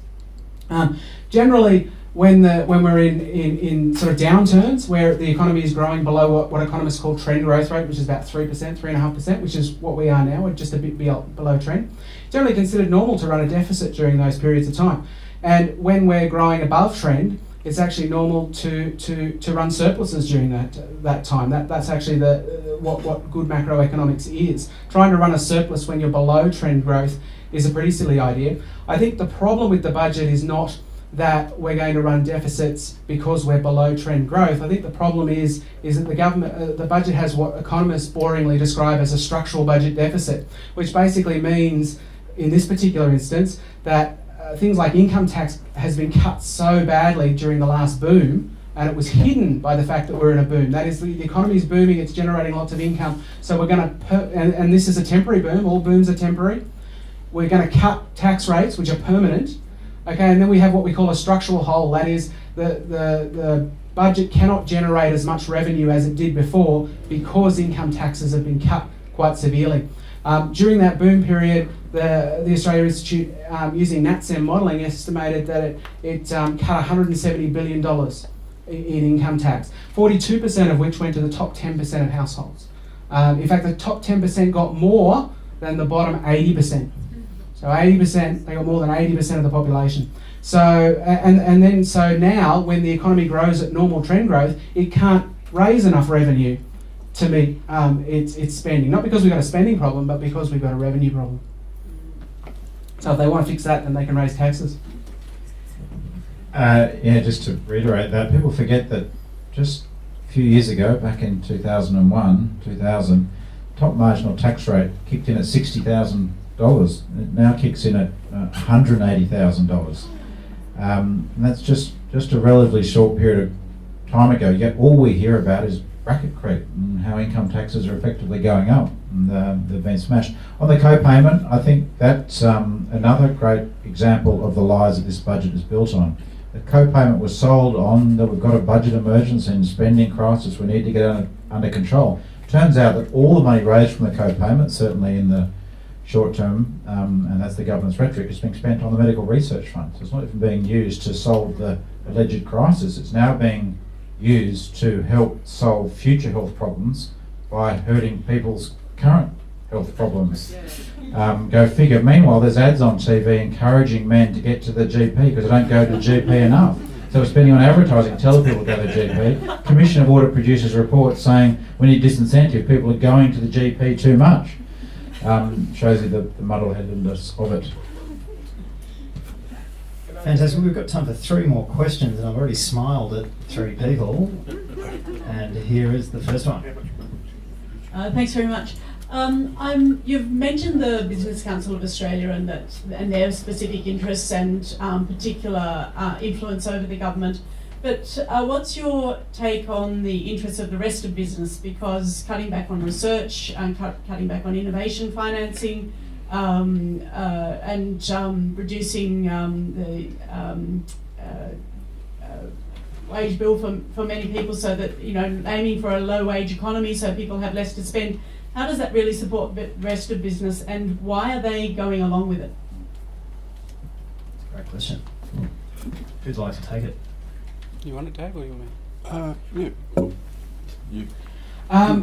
Generally, when we're in sort of downturns where the economy is growing below what economists call trend growth rate, which is about 3%, 3.5%, which is what we are now, we're just a bit below trend. Generally considered normal to run a deficit during those periods of time. And when we're growing above trend, it's actually normal to run surpluses during that time. That's actually what good macroeconomics is. Trying to run a surplus when you're below trend growth is a pretty silly idea. I think the problem with the budget is not that we're going to run deficits because we're below trend growth. I think the problem is that the budget has what economists boringly describe as a structural budget deficit, which basically means, in this particular instance, that things like income tax has been cut so badly during the last boom, and it was hidden by the fact that we're in a boom. That is, the economy is booming, it's generating lots of income, so we're going to, and this is a temporary boom, all booms are temporary. We're going to cut tax rates, which are permanent. Okay, and then we have what we call a structural hole. That is, the budget cannot generate as much revenue as it did before because income taxes have been cut quite severely. During that boom period, the Australia Institute, using NatSem modelling, estimated that it cut $170 billion in income tax, 42% of which went to the top 10% of households. In fact, the top 10% got more than the bottom 80%. So 80%, they got more than 80% of the population. So so now, when the economy grows at normal trend growth, it can't raise enough revenue to meet its spending. Not because we've got a spending problem, but because we've got a revenue problem. So if they want to fix that, then they can raise taxes. Yeah, just to reiterate that, people forget that just a few years ago, back in 2000, top marginal tax rate kicked in at $60,000. It now kicks in at $180,000. And that's just a relatively short period of time ago. Yet all we hear about is bracket creep and how income taxes are effectively going up, and they've been smashed. On the co-payment, I think that's another great example of the lies that this budget is built on. The co-payment was sold on that we've got a budget emergency and spending crisis, we need to get under control. Turns out that all the money raised from the co-payment, certainly in the short term, and that's the government's rhetoric, is being spent on the medical research fund. So it's not even being used to solve the alleged crisis, it's now being used to help solve future health problems by hurting people's current health problems. Go figure. Meanwhile, there's ads on TV encouraging men to get to the GP because they don't go to the GP enough. So we're spending on advertising, tell people to go to the GP. Commission of Audit produces reports saying we need disincentive. People are going to the GP too much. Shows you the muddle-headedness of it. Fantastic. We've got time for 3 more questions, and I've already smiled at 3 people. And here is the first one. Thanks very much. You've mentioned the Business Council of Australia and their specific interests and particular influence over the government. But what's your take on the interests of the rest of business? Because cutting back on research and cutting back on innovation financing and reducing the wage bill for many people, so that, you know, aiming for a low wage economy so people have less to spend. How does that really support the rest of business, and why are they going along with it? That's a great question. Who'd like to take it? You want it, Dave, or you want me? You.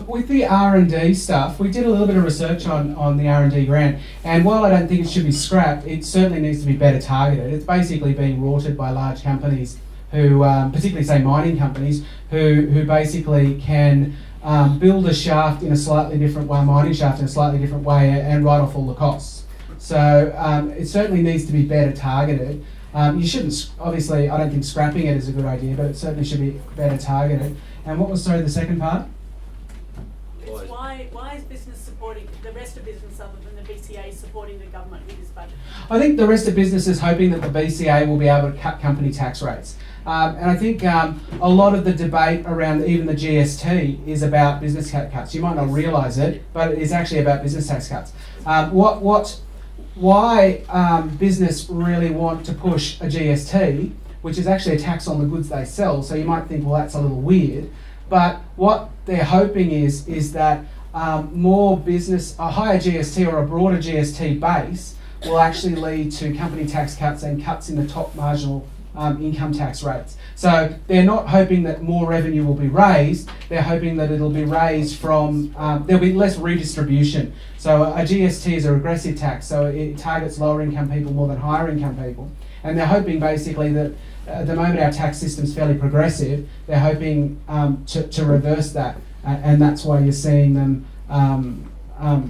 With the R&D stuff, we did a little bit of research on the R&D grant, and while I don't think it should be scrapped, it certainly needs to be better targeted. It's basically being rorted by large companies who, particularly say mining companies, who basically can build a shaft in a slightly different way, mining shaft in a slightly different way, and write off all the costs. So it certainly needs to be better targeted. You shouldn't, obviously, I don't think scrapping it is a good idea, but it certainly should be better targeted. And what was, sorry, the second part? It's why is business supporting, the rest of business other than the BCA supporting the government with this budget? I think the rest of business is hoping that the BCA will be able to cut company tax rates. And I think a lot of the debate around even the GST is about business tax cuts. You might not realise it, but it is actually about business tax cuts. Why business really want to push a GST, which is actually a tax on the goods they sell, so you might think, well, that's a little weird, but what they're hoping is that more business, a higher GST or a broader GST base will actually lead to company tax cuts and cuts in the top marginal income tax rates. So they're not hoping that more revenue will be raised, they're hoping that it'll be raised from, there'll be less redistribution. So a GST is a regressive tax, so it targets lower income people more than higher income people. And they're hoping basically that at the moment our tax system's fairly progressive, they're hoping to reverse that. And that's why you're seeing them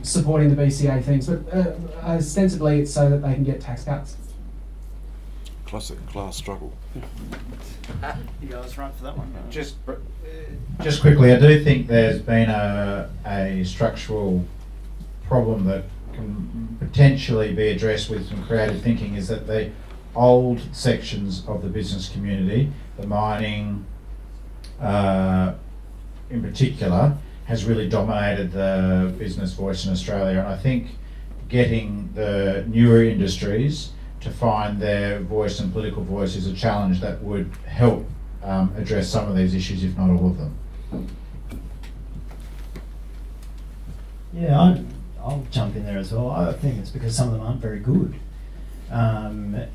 supporting the BCA things. But ostensibly it's so that they can get tax cuts. Classic class struggle. You guys right for that one? Just quickly, I do think there's been a structural problem that can potentially be addressed with some creative thinking, is that the old sections of the business community, the mining in particular, has really dominated the business voice in Australia. And I think getting the newer industries to find their voice and political voice is a challenge that would help address some of these issues, if not all of them. Yeah, I'll jump in there as well. I think it's because some of them aren't very good. And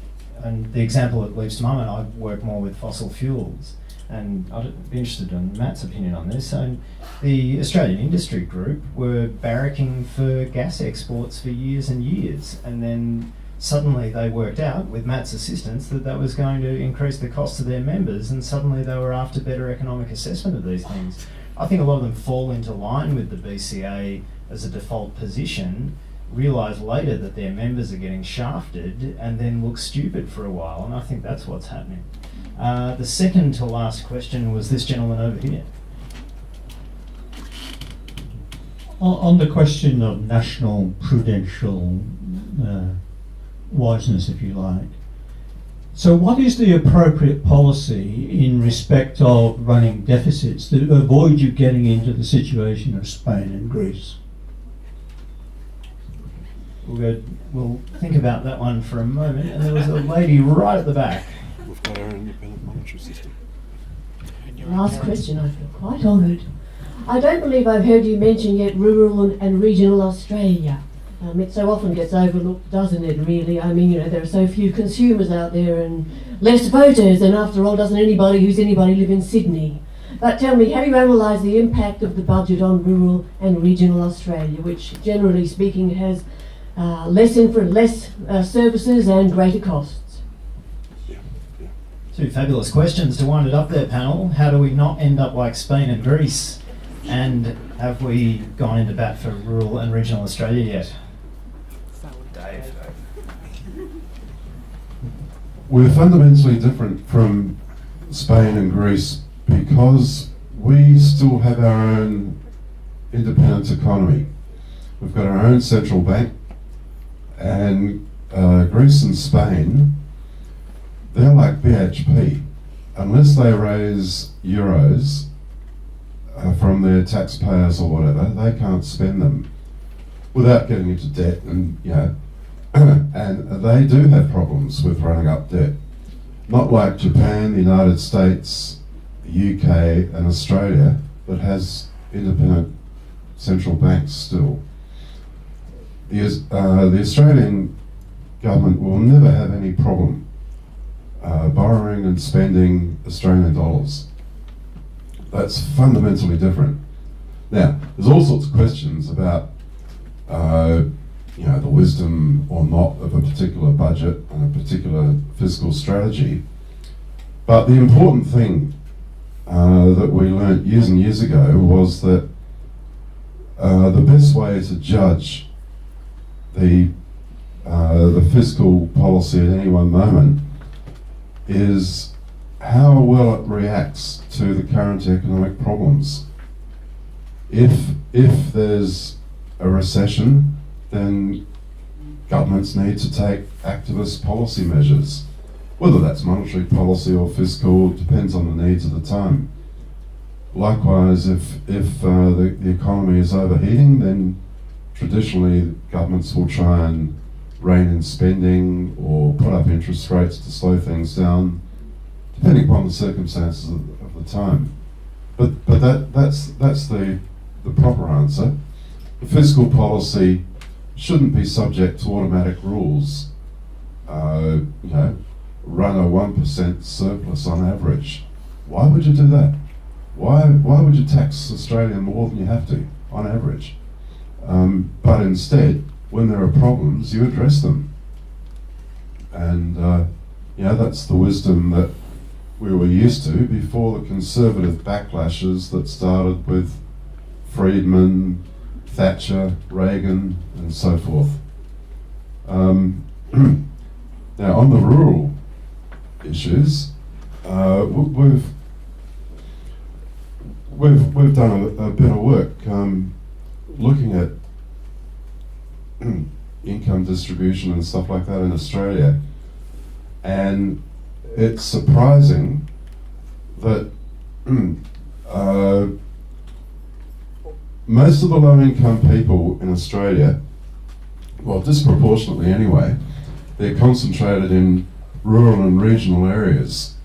the example that leaps to my mind, I work more with fossil fuels, and I'd be interested in Matt's opinion on this. So the Australian Industry Group were barracking for gas exports for years and years, and then suddenly they worked out, with Matt's assistance, that was going to increase the cost to their members, and suddenly they were after better economic assessment of these things. I think a lot of them fall into line with the BCA as a default position, realise later that their members are getting shafted, and then look stupid for a while, and I think that's what's happening. The second to last question was this gentleman over here. On the question of national prudential wiseness, if you like. So what is the appropriate policy in respect of running deficits to avoid you getting into the situation of Spain and Greece? We'll think about that one for a moment. And there was a lady right at the back. We've got our independent monetary system. Last question, I feel quite honoured. I don't believe I've heard you mention yet rural and regional Australia. It so often gets overlooked, doesn't it, really? I mean, you know, there are so few consumers out there and less voters, and after all, doesn't anybody live in Sydney? But tell me, have you analysed the impact of the budget on rural and regional Australia, which, generally speaking, has less services and greater costs? Two fabulous questions to wind it up there, panel. How do we not end up like Spain and Greece? And have we gone into bat for rural and regional Australia yet? Dave. We're fundamentally different from Spain and Greece because we still have our own independent economy. We've got our own central bank, and Greece and Spain, they're like BHP. unless they raise euros from their taxpayers or whatever, they can't spend them without getting into debt, and and they do have problems with running up debt. Not like Japan, the United States, the UK and Australia, that has independent central banks still. The Australian government will never have any problem borrowing and spending Australian dollars. That's fundamentally different. Now, there's all sorts of questions about the wisdom or not of a particular budget and a particular fiscal strategy. But the important thing that we learnt years and years ago was that the best way to judge the fiscal policy at any one moment is how well it reacts to the current economic problems. If there's a recession, then governments need to take activist policy measures. Whether that's monetary policy or fiscal depends on the needs of the time. Likewise, if the economy is overheating, then traditionally governments will try and rein in spending or put up interest rates to slow things down, depending upon the circumstances of the time. But that's the proper answer. The fiscal policy shouldn't be subject to automatic rules. Run a 1% surplus on average. Why would you do that? Why would you tax Australia more than you have to, on average? But instead, when there are problems, you address them. And that's the wisdom that we were used to before the conservative backlashes that started with Friedman, Thatcher, Reagan, and so forth. Now, on the rural issues, we've done a bit of work looking at income distribution and stuff like that in Australia, and it's surprising that most of the low-income people in Australia, well, disproportionately anyway, they're concentrated in rural and regional areas,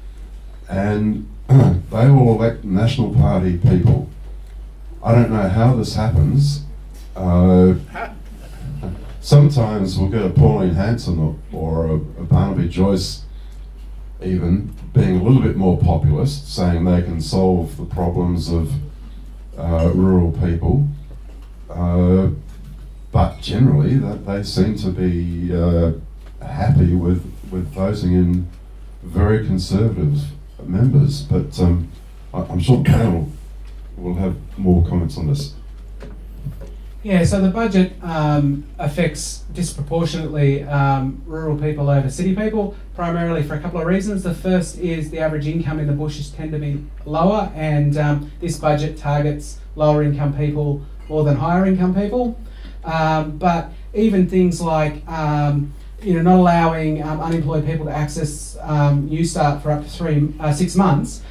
and they all elect National Party people. I don't know how this happens. Sometimes we'll get a Pauline Hanson or a Barnaby Joyce even being a little bit more populist, saying they can solve the problems of rural people. But generally, they seem to be happy with voting in very conservative members. But I'm sure the panel will have more comments on this. Yeah, so the budget affects disproportionately rural people over city people, primarily for a couple of reasons. The first is the average income in the bushes tend to be lower, and this budget targets lower income people more than higher income people. But even things like not allowing unemployed people to access New Start for up to 6 months.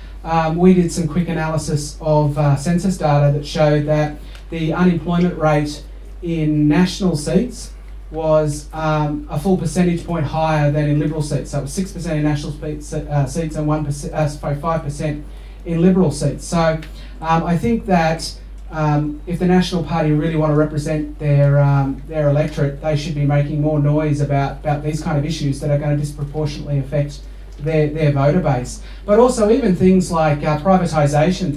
We did some quick analysis of census data that showed that the unemployment rate in national seats was a full percentage point higher than in Liberal seats. So it was 6% in national seats and 5% in Liberal seats. So I think that if the National Party really want to represent their electorate, they should be making more noise about these kind of issues that are going to disproportionately affect their voter base. But also even things like privatisation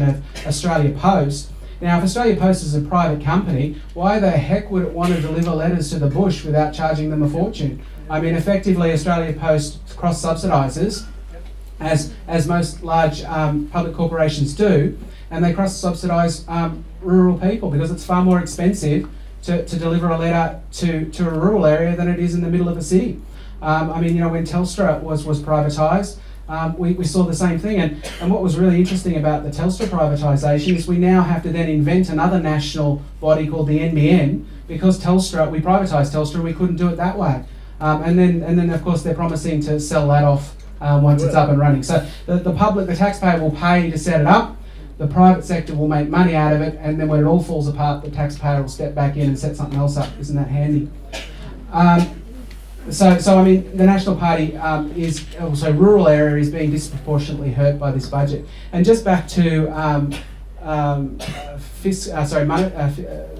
of Australia Post. Now, if Australia Post is a private company, why the heck would it want to deliver letters to the bush without charging them a fortune? I mean, effectively, Australia Post cross-subsidises, as most large public corporations do, and they cross-subsidise rural people because it's far more expensive to deliver a letter to a rural area than it is in the middle of a city. When Telstra was privatised, we saw the same thing. And what was really interesting about the Telstra privatisation is we now have to then invent another national body called the NBN because we privatised Telstra, we couldn't do it that way. And then of course they're promising to sell that off once it's up and running. So the public, the taxpayer will pay to set it up. The private sector will make money out of it, and then when it all falls apart, the taxpayer will step back in and set something else up. Isn't that handy? So I mean, the National Party is also rural area is being disproportionately hurt by this budget. And just back to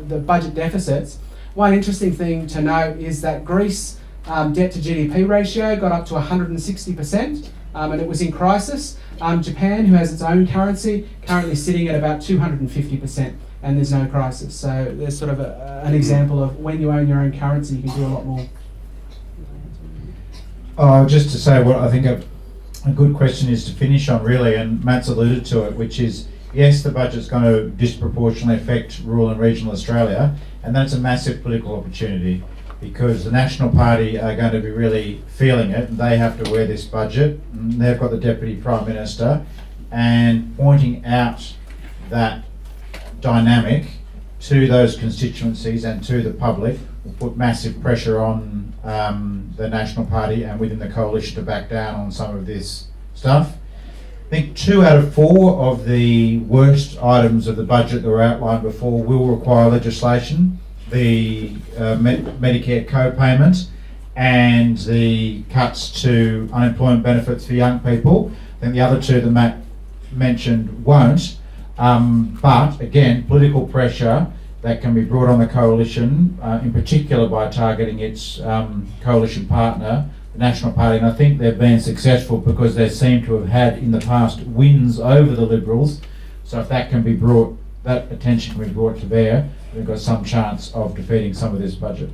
the budget deficits. One interesting thing to note is that Greece debt to GDP ratio got up to 160%, and it was in crisis. Japan, who has its own currency, currently sitting at about 250%, and there's no crisis. So there's sort of an example of when you own your own currency, you can do a lot more. Just to say what I think a good question is to finish on, really, and Matt's alluded to it, which is, yes, the budget's going to disproportionately affect rural and regional Australia, and that's a massive political opportunity, because the National Party are going to be really feeling it, and they have to wear this budget, and they've got the Deputy Prime Minister, and pointing out that dynamic to those constituencies and to the public will put massive pressure on the National Party and within the coalition to back down on some of this stuff. I think 2 out of 4 of the worst items of the budget that were outlined before will require legislation. The Medicare co-payment and the cuts to unemployment benefits for young people. I think the other 2 that Matt mentioned won't. But again, political pressure that can be brought on the coalition, in particular by targeting its coalition partner, the National Party, and I think they've been successful because they seem to have had in the past wins over the Liberals. So if that can be brought, that attention can be brought to bear, we've got some chance of defeating some of this budget.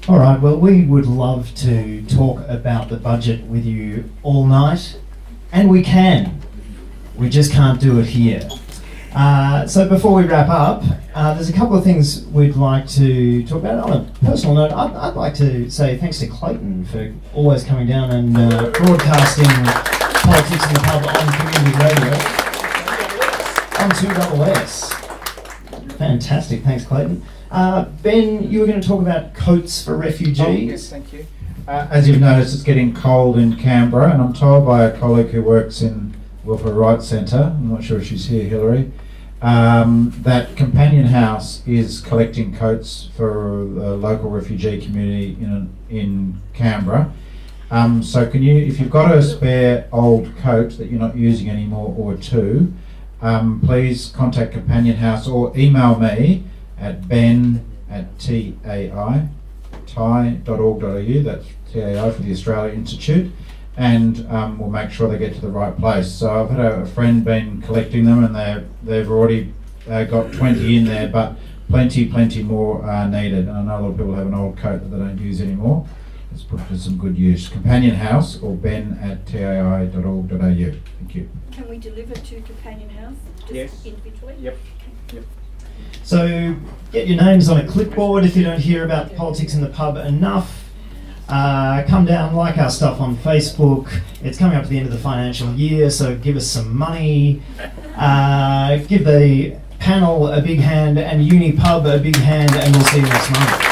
All right, well, we would love to talk about the budget with you all night, and we can. We just can't do it here. So before we wrap up, there's a couple of things we'd like to talk about. On a personal note, I'd like to say thanks to Clayton for always coming down and broadcasting Politics in the Pub on community radio on 2SS. Fantastic, thanks Clayton. Ben, you were going to talk about coats for refugees. Oh, yes, thank you. As you've noticed, it's getting cold in Canberra, and I'm told by a colleague who works in Welfare Rights Centre, I'm not sure if she's here, Hillary, that Companion House is collecting coats for the local refugee community in Canberra. So can you, if you've got a spare old coat that you're not using anymore or 2, please contact Companion House or email me at ben@tai.org.au, that's TAI for the Australia Institute, and we'll make sure they get to the right place. So I've had a friend been collecting them, and they've already got 20 in there, but plenty more are needed. And I know a lot of people have an old coat that they don't use anymore. Let's put it to some good use. Companion House or ben@tai.org.au. Thank you. Can we deliver to Companion House? Yes. Individually? Yep. So get your names on a clipboard if you don't hear about Politics in the Pub enough. Come down, like our stuff on Facebook. It's coming up to the end of the financial year, so give us some money. Give the panel a big hand and Unipub a big hand, and we'll see you next month.